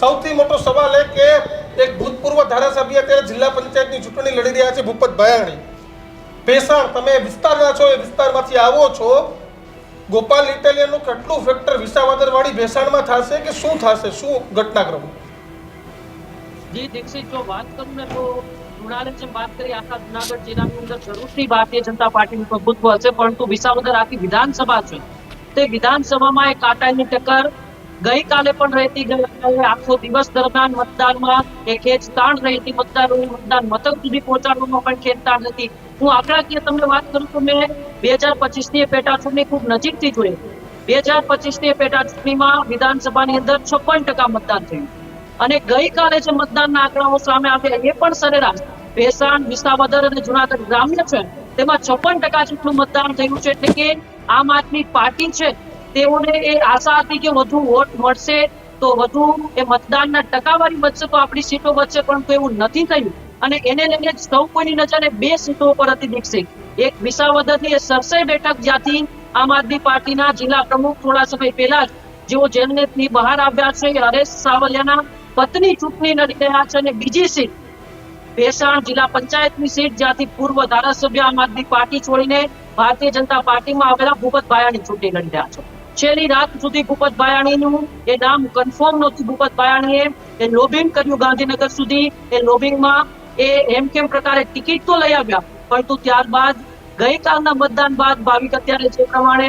સૌથી મોટો સવાલ એ કે એક ભૂતપૂર્વ ધારાસભ્ય અત્યારે જિલ્લા પંચાયતની ચૂંટણી લડી રહ્યા છે, ભૂપત ભયાણી. ભેસાણ, તમે વિસ્તારના છો, એ વિસ્તારમાંથી આવો છો. ગોપાલ ઇટાલિયનનું કેટલું ફેક્ટર વિસાવદરવાળી ભેસાણમાં થશે કે શું થશે, શું ઘટનાક્રમ? જી દીક્ષિત, જો વાત કરું ને તો જુનાગઢ જેમ વાત કરી આખા જુનાગઢ જિલ્લાની અંદર જરૂરથી ભારતીય જનતા પાર્ટીનું પ્રભુત્વ હશે, પરંતુ વિસાવદર આખી વિધાનસભા છે તે વિધાનસભામાં એક કાંટાની ટક્કર ગઈકાલે પણ રહેતી, ગઈકાલે આખો દિવસ દરમિયાન મતદાનમાં એક ખેંચતાણ રહી હતી, મતદારોને મતદાન મથક સુધી પહોંચાડવામાં પણ ખેંચતાણ હતી. હું આંકડાકીય તમને વાત કરું તો મેં 2025ની પેટા ચૂંટણી ખૂબ નજીકથી જોઈ. 2025ની પેટા ચૂંટણીમાં વિધાનસભાની અંદર 56% મતદાન થયું અને ગઈકાલે જે મતદાનના આંકડાઓ સામે આવ્યા એ પણ સરેરાશ ભેસાણ, વિસાવદર અને જુનાગઢ ગ્રામ્ય છે તેમાં 56% જેટલું મતદાન થયું છે. એટલે કે આમ આદમી પાર્ટી છે તેઓને એ આશા હતી કે વધુ વોટ મળશે તો વધુ એ મતદાનના ટકાવારી વધશે તો આપણી સીટો વધશે, પરંતુ એવું નથી થયું અને એને લઈને સૌ કોઈની નજર 2 સીટો ઉપર હતી દીક્ષિત. એક વિસાવદરની એ સરસાઈ બેઠક જ્યાંથી આમ આદમી પાર્ટીના જિલ્લા પ્રમુખ થોડા સમય પહેલા જ જેઓ જેલની બહાર આવ્યા છે, હરેશ સાવલિયાના પત્ની ચૂંટણી લડી રહ્યા છે, અને બીજી સીટ ભેસાણ જિલ્લા પંચાયતની સીટ જ્યાંથી પૂર્વ ધારાસભ્ય આમ આદમી પાર્ટી છોડીને ભારતીય જનતા પાર્ટીમાં આવેલા ભૂપત ભાયાણી ચૂંટણી લડી રહ્યા છે. છેલ્લી રાત સુધી ભૂપત ભાયાણીનું એ નામ કન્ફર્મ નહોતું. ભૂપત ભાયાણીએ એ લોબિંગ કર્યું ગાંધીનગર સુધી. એ લોબિંગમાં એ એમ કેમ પ્રકારે ટિકિટ તો લઈ આવ્યા, પરંતુ ત્યારબાદ ગઈકાલના મતદાન બાદ ભાવિક અત્યારે જે પ્રમાણે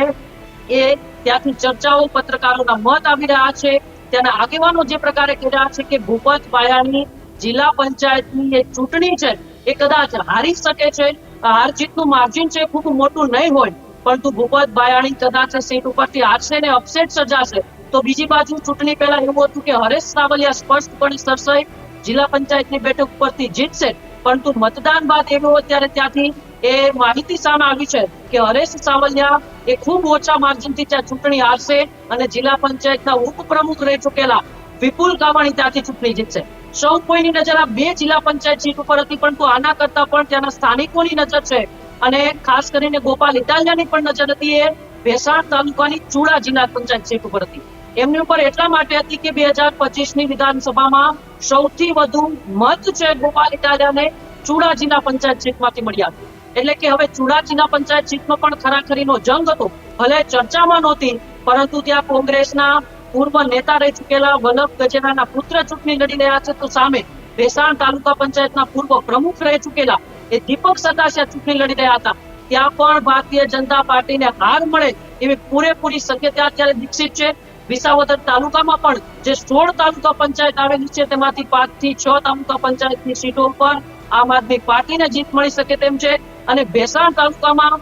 એ ત્યાંથી ચર્ચાઓ, પત્રકારોના મત આવી રહ્યા છે, ત્યાંના આગેવાનો જે પ્રકારે કહી રહ્યા છે કે ભૂપત ભાયાણી જિલ્લા પંચાયતની એ ચૂંટણી છે એ કદાચ હારી શકે છે. હાર જીતનું માર્જિન છે ખૂબ મોટું નહીં હોય, પરંતુ ભૂપત ભાયાણી કદાચ સીટ ઉપરથી હારશે ને અપસેટ સર્જાશે. તો બીજી બાજુ ચૂંટણી પહેલા એવું હતું કે હરેશ સાવલિયા સ્પષ્ટપણે સરસાઈ જિલ્લા પંચાયતની બેઠક ઉપરથી જીતશે, પરંતુ મતદાન બાદ એવું અત્યારે ત્યાંથી એ માહિતી સામે આવી છે કે હરેશ સાવલિયા એ ખૂબ ઓછા માર્જિનથી ત્યાં ચૂંટણી હારશે અને જિલ્લા પંચાયતના ઉપપ્રમુખ રહી ચૂકેલા વિપુલ કાવાણી ત્યાંથી ચૂંટણી જીતશે. સૌ કોઈની નજર આ બે જિલ્લા પંચાયત સીટ ઉપર હતી, પરંતુ આના કરતા પણ ત્યાંના સ્થાનિકોની નજર છે અને ખાસ કરીને ગોપાલ ઇટાલિયાની પણ નજર હતી એ ભેસાણ તાલુકાની ચૂડા જિલ્લા પંચાયત સીટ ઉપર હતી. એમની ઉપર એટલા માટે હતી કે 2025ની વિધાનસભામાં સૌથી વધુ મત છે ગોપાલ ઇટાલિયાને ચૂડા જિલ્લા પંચાયત સીટમાંથી મળ્યા હતા. એટલે કે હવે ચૂડા જિલ્લા પંચાયત સીટનો પણ ખરાખરીનો જંગ હતો. ભલે ચર્ચામાં નહોતી, પરંતુ ત્યાં કોંગ્રેસના પૂર્વ નેતા રહી ચૂકેલા વલ્લભ ગજેરાના પુત્ર ચૂંટણી લડી રહ્યા છે, તો સામે ભેસાણ તાલુકા પંચાયતના પૂર્વ પ્રમુખ રહી ચૂકેલા એ દીપક સતાસિયા ચૂંટણી લડી રહ્યા હતા. ત્યાં પણ ભારતીય જનતા પાર્ટીને હાર મળે એવી પૂરેપૂરી શક્યતા અત્યારે વિકસિત છે. વિસાવદર તાલુકામાં પણ જે 16 તાલુકા પંચાયત આવેલી છે તેમાંથી 5 થી 6 તાલુકા પંચાયતની સીટો પર આમ આદમી પાર્ટીને જીત મળી શકે તેમ છે. અને ભેસાણ તાલુકામાં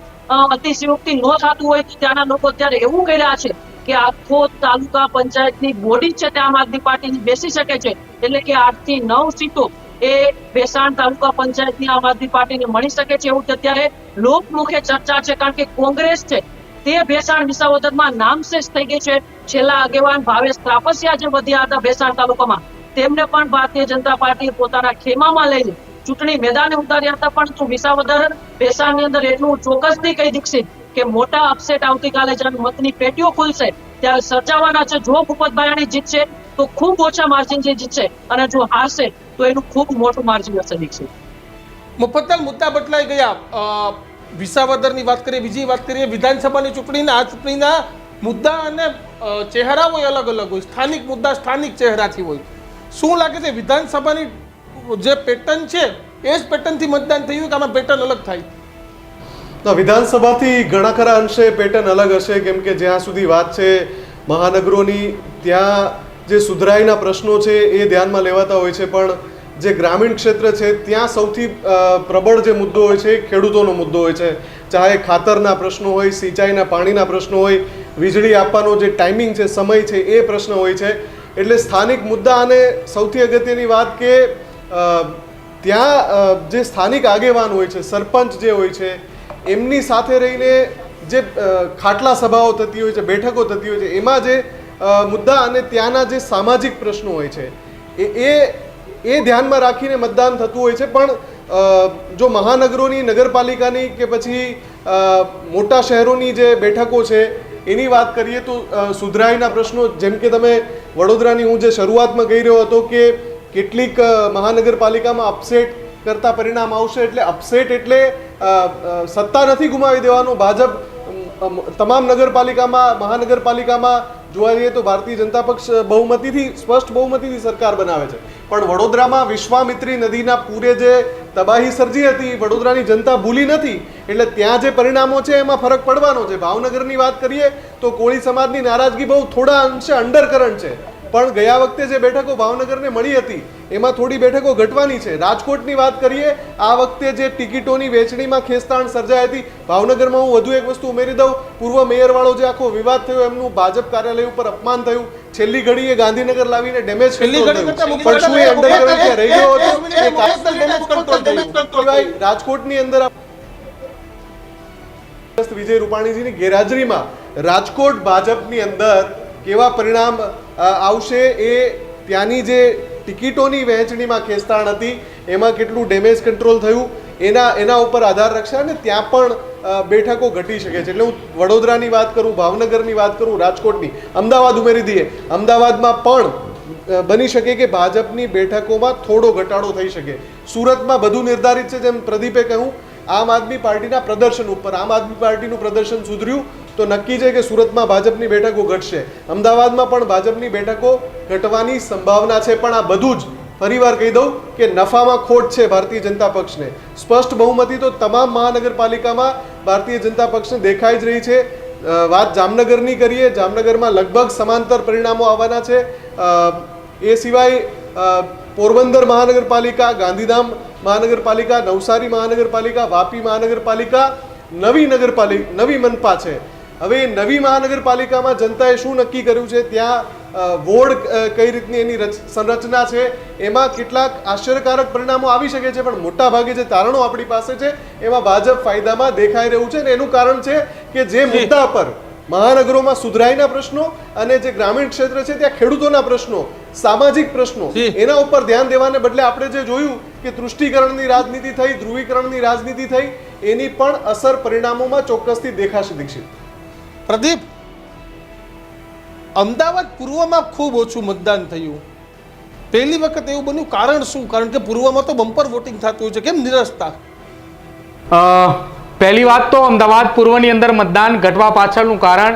અતિશયોક્તિ ન થતું હોય તો ત્યાંના લોકો અત્યારે એવું કહી રહ્યા છે કે આખો તાલુકા પંચાયતની બોડી છે તે આમ આદમી પાર્ટીની બેસી શકે છે. એટલે કે 8 થી 9 સીટો એ ભેસાણ તાલુકા પંચાયતની આમ આદમી પાર્ટીને મળી શકે છે એવું અત્યારે લોકમુખે ચર્ચા છે. કારણ કે કોંગ્રેસ છે તે ભેસાણ વિસાવદરમાં નામશેષ થઈ ગઈ છે. છેલ્લા આગેવાન ભાવેશ ત્રાપસિયા જે વધ્યા હતા ભેસાણ તાલુકામાં, તેમને પણ ભારતીય જનતા પાર્ટીએ પોતાના ખેમામાં લઈને ચૂંટણી મેદાને ઉતાર્યા હતા. પરંતુ વિસાવદર ભેસાણની અંદર એટલું ચોક્કસથી કહી દીક્ષિત કે મોટા અપસેટ આવતીકાલે જ્યારે મતની પેટીઓ ખુલશે ત્યારે સર્જાવાના છે. જો ભૂપત ભાયાણી જીતશે તો ખૂબ ઓછા માર્જિનથી જીતશે, અને જો હારશે તો એનું ખૂબ મોટું માર્જિન હશે. દીક્ષિત, મુફદ્દલ મુદ્દા બદલાઈ ગયા. વિસાવદરની વાત કરીએ, બીજી વાત કરીએ વિધાનસભાની ચૂંટણીના. આ ચૂંટણીના મુદ્દા અને ચહેરાઓ અલગ અલગ હોય. સ્થાનિક મુદ્દા સ્થાનિક ચહેરાથી હોય. શું લાગે છે વિધાનસભાની જે પેટર્ન છે એ જ પેટર્નથી મતદાન થયું કે આમાં પેટર્ન અલગ થાય? ના, વિધાનસભાથી ઘણા ખરા અંશે પેટર્ન અલગ હશે, કેમ કે જ્યાં સુધી વાત છે મહાનગરોની, ત્યાં જે સુધરાઈના પ્રશ્નો છે એ ધ્યાનમાં લેવાતા હોય છે, પણ જે ગ્રામીણ ક્ષેત્ર છે ત્યાં સૌથી પ્રબળ જે મુદ્દો હોય છે એ ખેડૂતોનો મુદ્દો હોય છે. ચાહે ખાતરના પ્રશ્નો હોય, સિંચાઈના પાણીના પ્રશ્નો હોય, વીજળી આપવાનો જે ટાઈમિંગ છે, સમય છે, એ પ્રશ્ન હોય છે. એટલે સ્થાનિક મુદ્દા. અને સૌથી અગત્યની વાત કે ત્યાં જે સ્થાનિક આગેવાન હોય છે, સરપંચ જે હોય છે, એમની સાથે રહીને જે ખાટલા સભાઓ થતી હોય છે, બેઠકો થતી હોય છે, એમાં જે મુદ્દા અને ત્યાંના જે સામાજિક પ્રશ્નો હોય છે એ ધ્યાનમાં રાખીને મતદાન થતું હોય છે. પણ જો મહાનગરોની, નગરપાલિકાની કે પછી મોટા શહેરોની જે બેઠકો છે એની વાત કરીએ તો સુધરાઈના પ્રશ્નો, જેમ કે તમે વડોદરાની હું જે શરૂઆતમાં કહી રહ્યો હતો કે કેટલીક મહાનગરપાલિકામાં અપસેટ કરતા પરિણામ આવશે. એટલે અપસેટ એટલે સત્તા નથી ગુમાવી દેવાનો. ભાજપ તમામ નગરપાલિકામાં, મહાનગરપાલિકામાં જોવા જઈએ તો ભારતીય જનતા પક્ષ બહુમતીથી, સ્પષ્ટ બહુમતીથી સરકાર બનાવે છે. પણ વડોદરામાં વિશ્વામિત્રી નદીના પૂરે જે તબાહી સર્જી હતી વડોદરાની જનતા ભૂલી નથી. એટલે ત્યાં જે પરિણામો છે એમાં ફરક પડવાનો છે. ભાવનગરની વાત કરીએ તો કોળી સમાજની નારાજગી બહુ થોડા અંશે અંડરકરન્ટ છે, પણ ગયા વખતે જે બેઠકો ભાવનગરને મળી હતી એમાં થોડી બેઠકો ઘટવાની છે. રાજકોટની વાત કરીએ, આ વખતે જે ટિકિટોની વહેંચણીમાં ખેંચતાણ સર્જાઈ હતી. ભાવનગરમાં હું વધુ એક વસ્તુ ઉમેરી દઉં, પૂર્વ મેયરવાળો જે આખો વિવાદ થયો, એમનું ભાજપ કાર્યાલય ઉપર અપમાન થયું, છેલ્લી ઘડીએ ગાંધીનગર લાવીને ડેમેજ રાજકોટની અંદર વિજય રૂપાણીજીની ગેરહાજરીમાં રાજકોટ ભાજપની અંદર કેવા પરિણામ આવશે, એ ત્યાંની જે ટિકિટોની વહેંચણીમાં ખેંચતાણ હતી એમાં કેટલું ડેમેજ કંટ્રોલ થયું એના ઉપર આધાર રાખશે અને ત્યાં પણ બેઠકો ઘટી શકે છે. એટલે હું વડોદરાની વાત કરું, ભાવનગરની વાત કરું, રાજકોટની, અમદાવાદ ઉમેરી દઈએ, અમદાવાદમાં પણ બની શકે કે ભાજપની બેઠકોમાં થોડો ઘટાડો થઈ શકે. સુરતમાં બધું નિર્ધારિત છે, જેમ પ્રદીપે કહ્યું, આમ આદમી પાર્ટીના પ્રદર્શન ઉપર. આમ આદમી પાર્ટીનું પ્રદર્શન સુધર્યું તો નક્કી છે કે સુરતમાં ભાજપની બેઠકો ઘટશે, અમદાવાદમાં પણ ભાજપની બેઠકો ઘટવાની સંભાવના છે. પણ આ બધું જ ફરીવાર કહી દઉં કે નફામાં ખોટ છે ભારતીય જનતા પક્ષને. સ્પષ્ટ બહુમતી તો તમામ મહાનગરપાલિકામાં ભારતીય જનતા પક્ષને દેખાઈ જ રહી છે. વાત જામનગરની કરીએ, જામનગરમાં લગભગ સમાંતર પરિણામો આવવાના છે. એ સિવાય પોરબંદર મહાનગરપાલિકા, ગાંધીધામ મહાનગરપાલિકા, નવસારી મહાનગરપાલિકા, વાપી મહાનગરપાલિકા, નવી મનપા છે. હવે નવી મહાનગરપાલિકામાં જનતાએ શું નક્કી કર્યું છે, ત્યાં વોર્ડ કઈ રીતની એની સંરચના છે, એમાં કેટલાક આશ્ચર્યકારક પરિણામો આવી શકે છે. પણ મોટા ભાગે જે તારણો આપણી પાસે છે એમાં ભાજપ ફાયદામાં દેખાઈ રહ્યું છે. અને એનું કારણ છે કે જે મુદ્દા પર મહાનગરોમાં સુધરાઈના પ્રશ્નો અને જે ગ્રામીણ ક્ષેત્ર છે ત્યાં ખેડૂતોના પ્રશ્નો, સામાજિક પ્રશ્નો, એના ઉપર ધ્યાન દેવાને બદલે આપણે જે જોયું કે તૃષ્ટિકરણની રાજનીતિ થઈ, ધ્રુવીકરણની રાજનીતિ થઈ, એની પણ અસર પરિણામોમાં ચોક્કસથી દેખાશે. દીક્ષિત, પ્રદીપ, અમદાવાદ પૂર્વમાં ખૂબ ઓછું મતદાન થયું. પહેલી વખત એવું બન્યું, કારણ શું? કારણ કે પૂર્વમાં તો બમ્પર વોટિંગ થતું હોય છે, કેમ નિરસતા? પહેલી વાત તો અમદાવાદ પૂર્વની અંદર મતદાન ઘટવા પાછળનું કારણ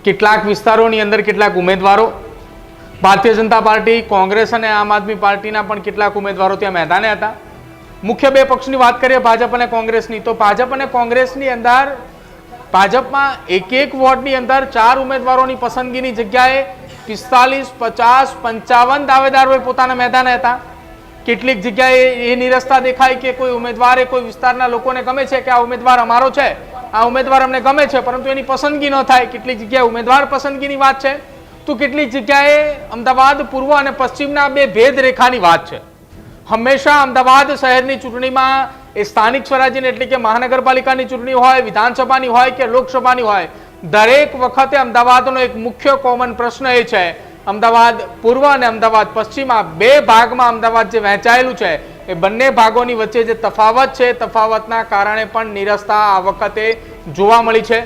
કેટલાક વિસ્તારોની અંદર કેટલાક ઉમેદવારો, ભારતીય જનતા પાર્ટી, કોંગ્રેસ અને આમ આદમી પાર્ટીના પણ કેટલાક ઉમેદવારો ત્યાં મેદાને હતા. મુખ્ય બે પક્ષની વાત કરીએ, ભાજપ અને કોંગ્રેસની, તો ભાજપ અને કોંગ્રેસની અંદર ભાજપમાં એક વોર્ડની અંદર 4 ઉમેદવારોની પસંદગીની જગ્યાએ 45, 50, 55 દાવેદારોએ પોતાના મેદાને હતા. કેટલીક જગ્યાએ એ નિરસતા દેખાય કે કોઈ ઉમેદવારે કોઈ વિસ્તારના લોકોને ગમે છે કે આ ઉમેદવાર અમારો છે, આ ઉમેદવાર અમને ગમે છે, પરંતુ એની પસંદગી ન થાય. કેટલીક જગ્યાએ ઉમેદવાર પસંદગીની વાત છે, તો કેટલીક જગ્યાએ અમદાવાદ પૂર્વ અને પશ્ચિમના બે ભેદ રેખાની વાત છે. હંમેશા અમદાવાદ શહેરની ચૂંટણીમાં એ સ્થાનિક સ્વરાજ્યની એટલે કે મહાનગરપાલિકાની ચૂંટણી હોય, વિધાનસભાની હોય કે લોકસભાની હોય, દરેક વખતે અમદાવાદનો એક મુખ્ય કોમન પ્રશ્ન એ છે, અમદાવાદ પૂર્વ અને અમદાવાદ પશ્ચિમ આ બે ભાગમાં અમદાવાદ જે વહેંચાયેલું છે એ બંને ભાગોની વચ્ચે જે તફાવત છે, તફાવતના કારણે પણ નિરસતા આ વખતે જોવા મળી છે.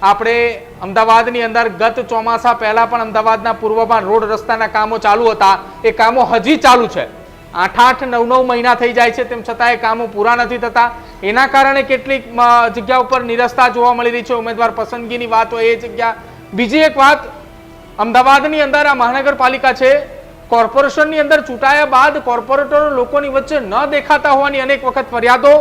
આપણે અમદાવાદની અંદર ગત ચોમાસા પહેલા પણ અમદાવાદના પૂર્વમાં રોડ રસ્તાના કામો ચાલુ હતા, એ કામો હજી ચાલુ છે. 8-8, 9-9 મહિના થઈ જાય છે, તેમ છતાં એ કામો પૂરા નથી થતા. એના કારણે કેટલીક જગ્યા ઉપર નિરસતા જોવા મળી રહી છે. ઉમેદવાર પસંદગીની વાત હોય એ જગ્યા. બીજી એક વાત, અમદાવાદની અંદર આ મહાનગરપાલિકા છે, કોર્પોરેશનની અંદર ચૂંટાયા બાદ કોર્પોરેટરો લોકોની વચ્ચે ન દેખાતા હોવાની અનેક વખત ફરિયાદો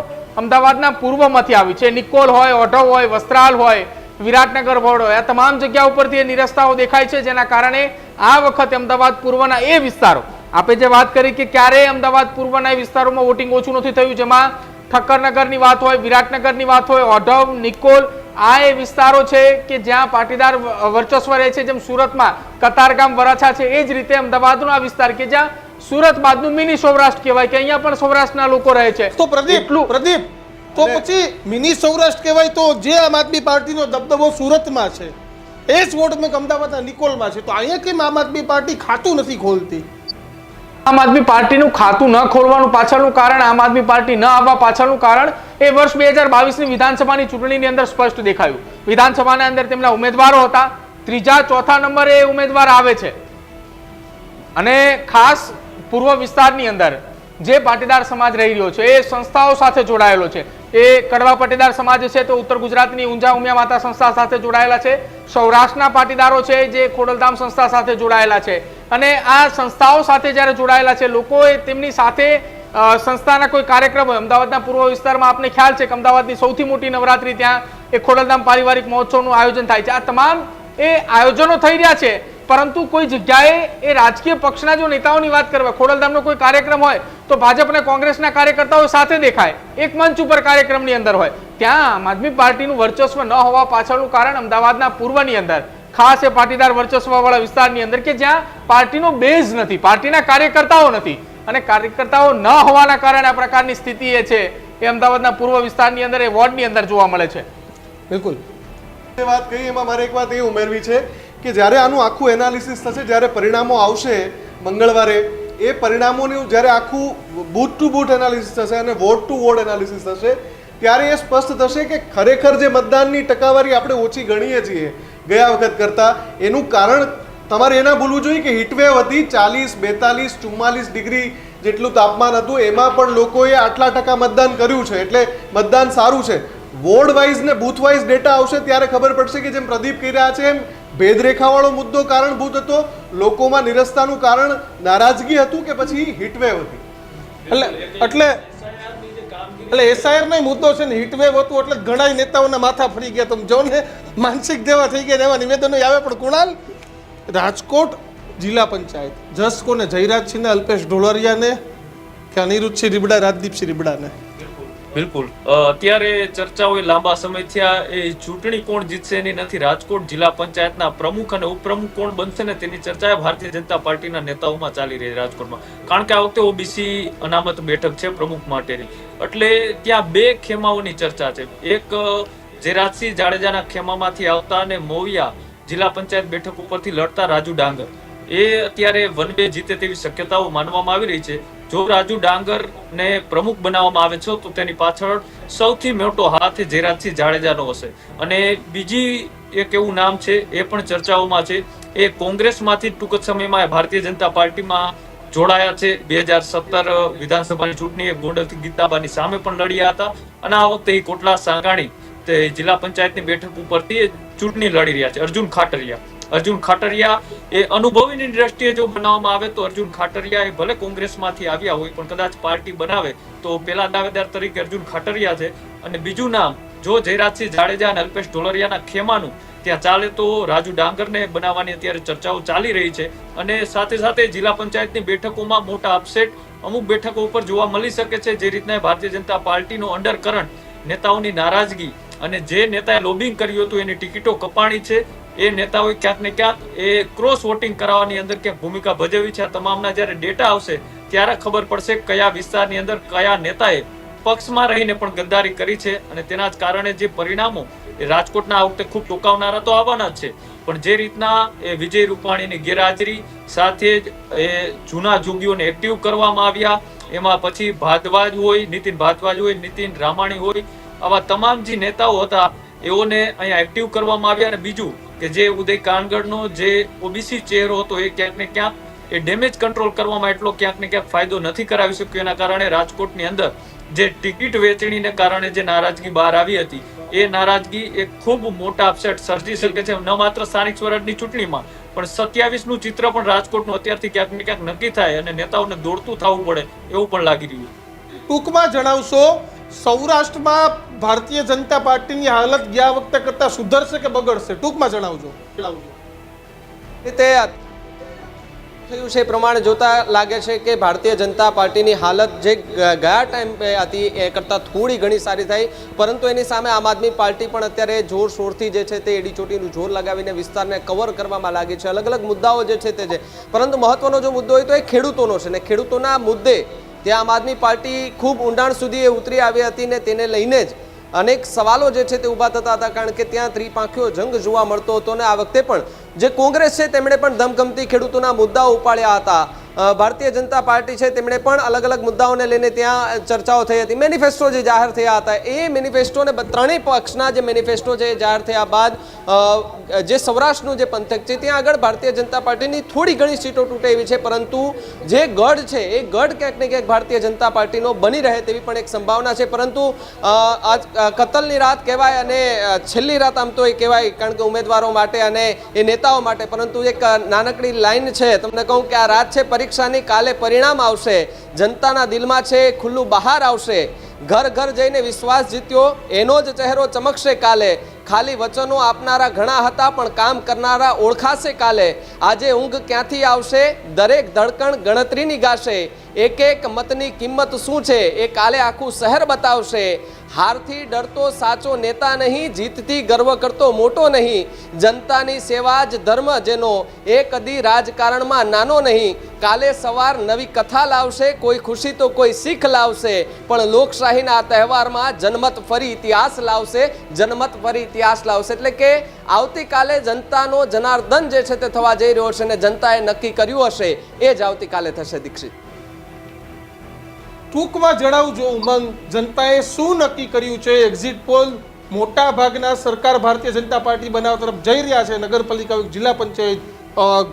અમદાવાદના પૂર્વમાંથી આવી છે. નિકોલ હોય, ઓઢવ હોય, વસ્ત્રાલ હોય, વિરાટનગર વોર્ડ હોય, આ તમામ જગ્યા ઉપરથી એ નિરસ્તાઓ દેખાય છે, જેના કારણે આ વખતે અમદાવાદ પૂર્વના એ વિસ્તારો, આપણે જે વાત કરી કે ક્યારેય અમદાવાદ પૂર્વના વિસ્તારોમાં વોટિંગ ઓછું નથી થયું, જેમાં ઠક્કરનગરની વાત હોય, વિરાટનગરની વાત હોય, ઓઢવ, નિકોલ, આ એ વિસ્તારો છે કે જ્યાં પાટીદાર વર્ચસ્વ રહે છે. જેમ સુરતમાં કતારગામ, વરાછા છે, એ જ રીતે અમદાવાદનો આ વિસ્તાર કે જ્યાં સુરત બાદનું મિની સૌરાષ્ટ્ર કહેવાય કે અહીંયા પણ સૌરાષ્ટ્રના લોકો રહે છે. તો પ્રદીપ, તો પછી મિની સૌરાષ્ટ્ર કહેવાય તો જે આમ આદમી પાર્ટીનો દબદબો સુરતમાં છે, એ જ વોટ બેંક અમદાવાદના નિકોલમાં છે, તો અહીંયા કેમ આમ આદમી પાર્ટી ખાતું નથી ખોલતી? આમ આદમી પાર્ટીનું ખાતું ન ખોલવાનું પાછળનું કારણ, આમ આદમી પાર્ટી ન આવવા પાછળનું કારણ એ વર્ષ 2022ની વિધાનસભાની ચૂંટણીની અંદર સ્પષ્ટ દેખાયું. વિધાનસભાની અંદર તેમના ઉમેદવારો હતા, 3જા 4થા નંબરે એ ઉમેદવાર આવે છે. અને ખાસ પૂર્વ વિસ્તારની અંદર જે પાટીદાર સમાજ રહી રહ્યો છે, એ સંસ્થાઓ સાથે જોડાયેલો છે. એ કડવા પાટીદાર સમાજ છે તો ઉત્તર ગુજરાતની ઊંઝા ઉમિયા માતા સંસ્થા સાથે જોડાયેલા છે. સૌરાષ્ટ્રના પાટીદારો છે જે ખોડલધામ સંસ્થા સાથે જોડાયેલા છે. અને આ સંસ્થાઓ સાથે જ્યારે જોડાયેલા છે, લોકોએ તેમની સાથે સંસ્થાના કોઈ કાર્યક્રમ હોય, અમદાવાદના પૂર્વ વિસ્તારમાં આપને ખ્યાલ છે કે અમદાવાદની સૌથી મોટી નવરાત્રી ત્યાં એ ખોડલધામ પારિવારિક મહોત્સવનું આયોજન થાય છે. આ તમામ એ આયોજનો થઈ રહ્યા છે, પરંતુ કોઈ જગ્યાએ એ રાજકીય પક્ષના જો નેતાઓની વાત કરવા, ખોડલધામનો કોઈ કાર્યક્રમ હોય તો ભાજપ અને કોંગ્રેસના કાર્યકર્તાઓ સાથે દેખાય, એક મંચ ઉપર કાર્યક્રમની અંદર હોય. ત્યાં આમ આદમી પાર્ટીનું વર્ચસ્વ ન હોવા પાછળનું કારણ અમદાવાદના પૂર્વની અંદર ખાસ એ પાટીદાર વર્ચસ્વવાળા વિસ્તારની અંદર કે જ્યાં પાર્ટીનો બેઝ નથી, પાર્ટીના કાર્યકર્તાઓ નથી, અને કાર્યકર્તાઓ ન હોવાના કારણે આ પ્રકારની સ્થિતિ એ છે એ અમદાવાદના પૂર્વ વિસ્તારની અંદર એ વોર્ડની અંદર જોવા મળે છે. બિલકુલ વાત કહી, એમાં મારે એક વાત એ ઉમેરવી છે કે જ્યારે આનું આખું એનાલિસિસ થશે, જ્યારે પરિણામો આવશે મંગળવારે, એ પરિણામોનું જ્યારે આખું બૂથ ટુ બૂથ એનાલિસિસ થશે અને વોર્ડ ટુ વોર્ડ એનાલિસિસ થશે ત્યારે એ સ્પષ્ટ થશે કે ખરેખર જે મતદાનની ટકાવારી આપણે ઓછી ગણીએ છીએ ગયા વખત કરતાં એનું કારણ તમારે એના ભૂલવું જોઈએ કે હીટવેવ હતી, 40, 42, 44 ડિગ્રી જેટલું તાપમાન હતું, એમાં પણ લોકોએ આટલા ટકા મતદાન કર્યું છે, એટલે મતદાન સારું છે. વોર્ડ વાઇઝ ને બૂથ વાઇઝ ડેટા આવશે ત્યારે ખબર પડશે કે જેમ પ્રદીપ કહી રહ્યા છે એમ ભેદરેખાવાળો મુદ્દો કારણભૂત હતો, લોકોમાં નિરસ્તાનું કારણ નારાજગી હતું કે પછી હીટવેવ હતી. એટલે એસઆઈઆર નો મુદ્દો છે ને હીટવેવ હતું એટલે ઘણા નેતાઓના માથા ફરી ગયા. તમે જો ને માનસિક દેવા થઈ ગયા, એવા નિવેદનો આવે. પણ કુણાલ, રાજકોટ જિલ્લા પંચાયત જસ કોને, જયરાજસિંહને, અલ્પેશ ઢોલરિયાને કે અનિરુદ્ધસિંહ રીબડા, રાજદીપસિંહ રીબડાને? બિલકુલ. અત્યારે ચર્ચાઓ લાંબા સમય થયા, એ ચૂંટણી કોણ જીતશે એની નથી. રાજકોટ જિલ્લા પંચાયતના પ્રમુખ અને ઉપપ્રમુખ કોણ બનશે ને તેની ચર્ચા ભારતીય જનતા પાર્ટીના નેતાઓમાં ચાલી રહી રાજકોટમાં. કારણ કે આ વખતે ઓબીસી અનામત બેઠક છે પ્રમુખ માટેની, એટલે ત્યાં બે ખેમાઓની ચર્ચા છે. એક જયરાજસિંહ જાડેજાના ખેમામાંથી આવતા અને મોવિયા જિલ્લા પંચાયત બેઠક ઉપરથી લડતા રાજુ ડાંગર, એ અત્યારે વન બે જીતે તેવી શક્યતાઓ માનવામાં આવી રહી છે. જો રાજુ ડાંગરને પ્રમુખ બનાવવામાં આવે છે તો તેની પાછળ સૌથી મોટો હાથ જયરાજસિંહ જાડેજાનો હશે. અને બીજી એક એવું નામ છે, એ પણ ચર્ચાઓમાં છે, એ કોંગ્રેસમાંથી ટૂંક જ સમયમાં ભારતીય જનતા પાર્ટીમાં જોડાયા છે. 2017 વિધાનસભાની ચૂંટણી એ ગોંડલથી ગીતાબાની સામે પણ લડ્યા હતા અને આ વખતે કોટલા સાંગાણી તે જિલ્લા પંચાયતની બેઠક ઉપરથી ચૂંટણી લડી રહ્યા છે. અર્જુન ખાટરિયા એ અનુભવીની દ્રષ્ટિએ જો બનાવવામાં આવે તો અર્જુન ખાટરિયા એ ભલે કોંગ્રેસમાંથી આવ્યા હોય પણ કદાચ પાર્ટી બનાવે તો પેલા દાવેદાર તરીકે અર્જુન ખાટરિયા છે. અને બીજું નામ જો જયરાજસિંહ જાડેજા અને અલ્પેશ ઢોલરિયાના ખેમાનું ત્યાં ચાલે તો રાજુ ડાંગરને બનાવવાની અત્યારે ચર્ચાઓ ચાલી રહી છે. અને સાથે સાથે જિલ્લા પંચાયતની બેઠકોમાં મોટા અપસેટ અમુક બેઠકો ઉપર જોવા મળી શકે છે. જે રીતના ભારતીય જનતા પાર્ટીનો અંડરકરન્ટ, નેતાઓની નારાજગી અને જે નેતાએ લોબિંગ કર્યું હતું એની ટિકિટો કપાણી છે, એ નેતાઓએ ક્યાંક ને ક્યાંક એ ક્રોસ વોટિંગ કરાવવાની અંદર ક્યાંક ભૂમિકા ભજવી છે. આ તમામના જ્યારે ડેટા આવશે ત્યારે ખબર પડશે કયા વિસ્તારની અંદર કયા નેતાએ પક્ષમાં રહીને પણ ગદ્દારી કરી છે. અને તેના જ કારણે જે પરિણામો એ રાજકોટના આ વખતે ખૂબ ટોકાવનારા તો આવવાના જ છે, પણ જે રીતના એ વિજય રૂપાણીની ગેરહાજરી સાથે જ એ જૂના જોગીઓને એક્ટિવ કરવામાં આવ્યા, એમાં પછી ભારદ્વાજ હોય, નીતિન ભારદ્વાજ હોય, નીતિન રામાણી હોય, આવા તમામ જે નેતાઓ હતા એઓને અહીંયા એક્ટિવ કરવામાં આવ્યા. અને બીજું કે જે ઉદય કાનગડનો જે ઓબીસી ચહેરો હતો એ ક્યાંક ને ક્યાંક એ ડેમેજ કંટ્રોલ કરવામાં એટલો ક્યાંક ને ક્યાંક ફાયદો નથી કરાવી શક્યો. એના કારણે રાજકોટની અંદર જે ટિકિટ વેચણીને કારણે જે નારાજગી બહાર આવી હતી એ નારાજગી એ ખૂબ મોટા અપસેટ સર્જી શકે છે. ન માત્ર સ્થાનિક સ્વરાજની ચૂંટણીમાં પણ 27નું ચિત્ર પણ રાજકોટનું અત્યારથી ક્યાંક ને ક્યાંક નક્કી થાય અને નેતાઓને દોડતું થવું પડે એવું પણ લાગી રહ્યું. ટૂંકમાં જણાવશો, સૌરાષ્ટ્રમાં ભારતીય જનતા પાર્ટીની હાલત ગયા વખતે કરતા સુધરશે કે બગડશે? ટૂંકમાં જણાવજો. રીતે થયું છે એ પ્રમાણે જોતા લાગે છે કે ભારતીય જનતા પાર્ટીની હાલત જે ગયા ટાઈમ હતી એ કરતાં થોડી ઘણી સારી થઈ, પરંતુ એની સામે આમ આદમી પાર્ટી પણ અત્યારે જોરશોરથી જે છે તે એડીચોટીનું જોર લગાવીને વિસ્તારને કવર કરવામાં લાગી છે. અલગ અલગ મુદ્દાઓ જે છે તે છે, પરંતુ મહત્વનો જો મુદ્દો હોય તો એ ખેડૂતોનો છે. ને ખેડૂતોના મુદ્દે ત્યાં આમ આદમી પાર્ટી ખૂબ ઊંડાણ સુધી ઉતરી આવી હતી ને તેને લઈને જ અનેક સવાલો જે છે તે ઊભા થતા હતા, કારણ કે ત્યાં ત્રિપાંખીયો જંગ જોવા મળતો હતો. ને આ વખતે પણ જે કોંગ્રેસ છે તેમણે પણ ધમધમતી ખેડૂતોના મુદ્દાઓ ઉપાડ્યા હતા. ભારતીય જનતા પાર્ટી છે તેમણે પણ અલગ અલગ મુદ્દાઓને લઈને ત્યાં ચર્ચાઓ થઈ હતી. મેનિફેસ્ટો જે જાહેર થયા હતા એ મેનિફેસ્ટોને ત્રણેય પક્ષના જે મેનિફેસ્ટો છે એ જાહેર થયા બાદ જે સૌરાષ્ટ્રનું જે પંથક છે ત્યાં આગળ ભારતીય જનતા પાર્ટીની થોડી ઘણી સીટો તૂટે એવી છે, પરંતુ જે ગઢ છે એ ગઢ ક્યાંક ને ક્યાંક ભારતીય જનતા પાર્ટીનો બની રહે તેવી પણ એક સંભાવના છે. પરંતુ કતલની રાત કહેવાય અને છેલ્લી રાત આમ તો એ કહેવાય, કારણ કે ઉમેદવારો માટે અને એ નેતાઓ માટે. પરંતુ એક નાનકડી લાઈન છે, તમને કહું કે આ રાત છે પરીક્ષાની, કાલે પરિણામ આવશે, જનતાના દિલમાં છે ખુલ્લું બહાર આવશે. ઘર ઘર જઈને વિશ્વાસ જીત્યો એનો જ ચહેરો ચમકશે કાલે. ખાલી વચનો આપનારા ઘણા હતા પણ કામ કરનારા ઓળખાશે કાલે. આજે ઊંઘ ક્યાંથી આવશે? દરેક ધડકણ ગણતરીની ગાશે. એક એક મતની કિંમત શું છે એ કાલે આખું શહેર બતાવશે. હારથી ડરતો સાચો નેતા નહીં, જીતથી ગર્વ કરતો મોટો નહીં, જનતાની સેવા જ ધર્મ જેનો એ કદી રાજકારણમાં નાનો નહીં. કાલે સવાર નવી કથા લાવશે, કોઈ ખુશી તો કોઈ શીખ લાવશે, પણ લોકશાહીના આ તહેવારમાં જનમત ફરી ઇતિહાસ લાવશે, જનમત ફરી ઇતિહાસ લાવશે. એટલે કે આવતીકાલે જનતાનો જનાર્દન જે છે તે થવા જઈ રહ્યો છે અને જનતાએ નક્કી કર્યું હશે એ જ આવતીકાલે થશે. દીક્ષિત, ટૂંકમાં જણાવજો ઉમંગ, જનતાએ શું નક્કી કર્યું છે? એક્ઝિટ પોલ મોટા ભાગના સરકાર ભારતીય જનતા પાર્ટી બનાવવા તરફ જઈ રહ્યા છે. નગરપાલિકા, જિલ્લા પંચાયત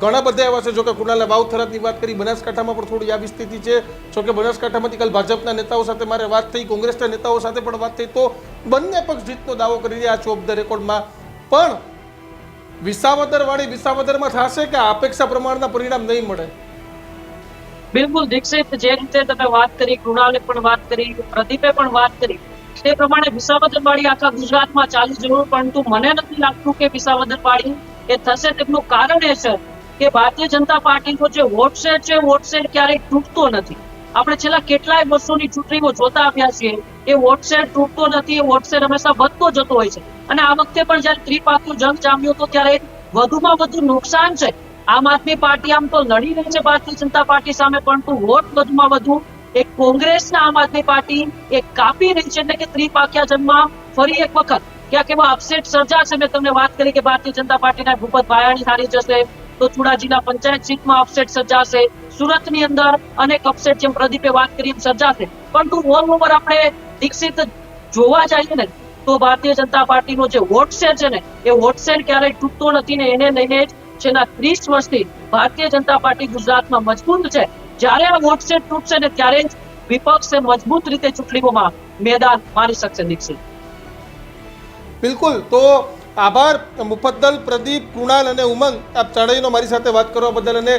ઘણા બધા એવા છે. જોકે કુણાલે વાવ-થરાદની વાત કરી, બનાસકાંઠામાં પણ થોડી આવી સ્થિતિ છે. જોકે બનાસકાંઠામાંથી કાલ ભાજપના નેતાઓ સાથે મારે વાત થઈ, કોંગ્રેસના નેતાઓ સાથે પણ વાત થઈ, તો બંને પક્ષ જીતનો દાવો કરી રહ્યા છે ઓફ ધ રેકોર્ડમાં. પણ વિસાવદર વાળી વિસાવદરમાં થશે કે અપેક્ષા પ્રમાણના પરિણામ નહીં મળે? બિલકુલ દીક્ષિત, જે રીતે તમે વાત કરી, કૃણાલે પણ વાત કરી, પ્રદીપે પણ વાત કરી, તે પ્રમાણે વિસાવદર વાળી આખા ગુજરાતમાં ચાલી જરૂર, પરંતુ મને નથી લાગતું કે વિસાવદર વાળી એ થશે. તેમનું કારણ એ છે કે ભારતીય જનતા પાર્ટીનો જે વોટ શેર છે, વોટ શેર ક્યારેય તૂટતો નથી. આપણે છેલ્લા કેટલાય વર્ષોની ચૂંટણીઓ જોતા આવ્યા છીએ, એ વોટ શેર તૂટતો નથી, એ વોટ શેર હંમેશા વધતો જતો હોય છે. અને આ વખતે પણ જયારે ત્રિપાખીયો જંગ જામ્યો હતો ત્યારે વધુમાં વધુ નુકસાન છે. આમ આદમી પાર્ટી આમ તો લડી રહી છે ભારતીય જનતા પાર્ટી સામે, પરંતુ વોટ વધુમાં વધુ એક કોંગ્રેસના આમ આદમી પાર્ટી એક કાપી રહી છે. એટલે કે ત્રિપાખીયા જંગમાં ફરી એક વખત ક્યાંક એવા અપસેટ સર્જાશે. મેં તમને વાત કરી કે ભારતીય જનતા પાર્ટીના ભૂપત ભાયાણી હારી જશે, તો ચુડા જિલ્લા પંચાયત સીટમાં અપસેટ સર્જાશે, સુરતની અંદર અનેક અપસેટ જેમ પ્રદીપે વાત કરી એમ સર્જાશે. પરંતુ ઓલ ઓવર આપણે દીક્ષિત જોવા જઈએ ને તો ભારતીય જનતા પાર્ટીનો જે વોટ શેર છે ને, એ વોટ શેર ક્યારેય તૂટતો નથી ને એને લઈને જ છેલ્લા 30 વર્ષથી ભારતીય જનતા પાર્ટી ગુજરાતમાં મજબૂત છે. જ્યારે આ વોટ શેર તૂટશે ને ત્યારે જ વિપક્ષે મજબૂત રીતે ચૂંટણીઓમાં મેદાન મારી શકશે. દીક્ષિત, બિલકુલ. તો આભાર મુફદ્દલ, પ્રદીપ, કૃણાલ અને ઉમંગ, આપ ચાણેયનો મારી સાથે વાત કરવા બદલ અને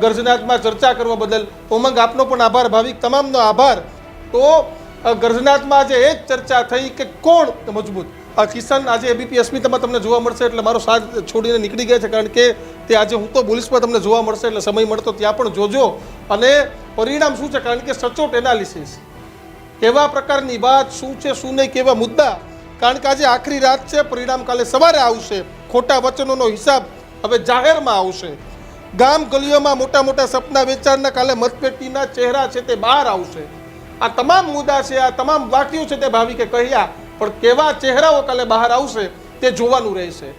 ગર્જનાથમાં ચર્ચા કરવા બદલ. ઉમંગ, આપનો પણ આભાર. ભાવિક તમામનો આભાર. તો ગર્જનાથમાં આજે એ જ ચર્ચા થઈ કે કોણ મજબૂત. કિશન આજે એબીપી અસ્મિતામાં તમને જોવા મળશે, એટલે મારો સાથ છોડીને નીકળી ગયા છે, કારણ કે તે આજે હું તો બોલીસમાં તમને જોવા મળશે, એટલે સમય મળતો ત્યાં પણ જોજો. અને પરિણામ શું છે, કારણ કે સચોટ એનાલિસિસ, કેવા પ્રકારની વાત, શું છે શું નહીં, કેવા મુદ્દા, કારણ કે આજે આખરી રાત છે, પરિણામ કાલે સવારે આવશે. ખોટા વચનોનો હિસાબ હવે જાહેરમાં આવશે. ગામ ગલીઓમાં મોટા મોટા સપના વેચાણના કાલે મતપેટીના ચહેરા છે તે બહાર આવશે. આ તમામ મુદ્દા છે, આ તમામ વાક્યો છે તે ભાવિકે કહ્યા, પણ કેવા ચહેરાઓ કાલે બહાર આવશે તે જોવાનું રહેશે.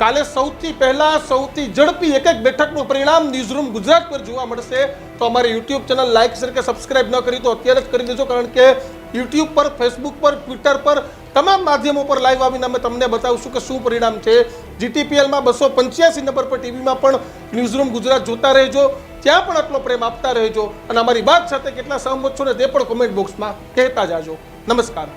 કાલે સૌથી પહેલા સૌથી ઝડપી એક એક બેઠકનું પરિણામ ન્યૂઝરૂમ ગુજરાત પર જોવા મળશે. તો અમારી યુટ્યુબ ચેનલ લાઇક શેર કે સબસ્ક્રાઇબ ન કરી તો અત્યારે જ કરી દેજો, કારણ કે યુટ્યુબ પર, ફેસબુક પર, ટ્વિટર પર, તમામ માધ્યમો પર લાઈવ આવીને અમે તમને બતાવશું કે શું પરિણામ છે. GTPLમાં 285 નંબર પર ટીવીમાં પણ ન્યૂઝરૂમ ગુજરાત જોતા રહેજો, ત્યાં પણ આટલો પ્રેમ આપતા રહેજો, અને અમારી વાત સાથે કેટલા સહમત છો ને તે પણ કોમેન્ટ બોક્સમાં કહેતા જાજો. નમસ્કાર.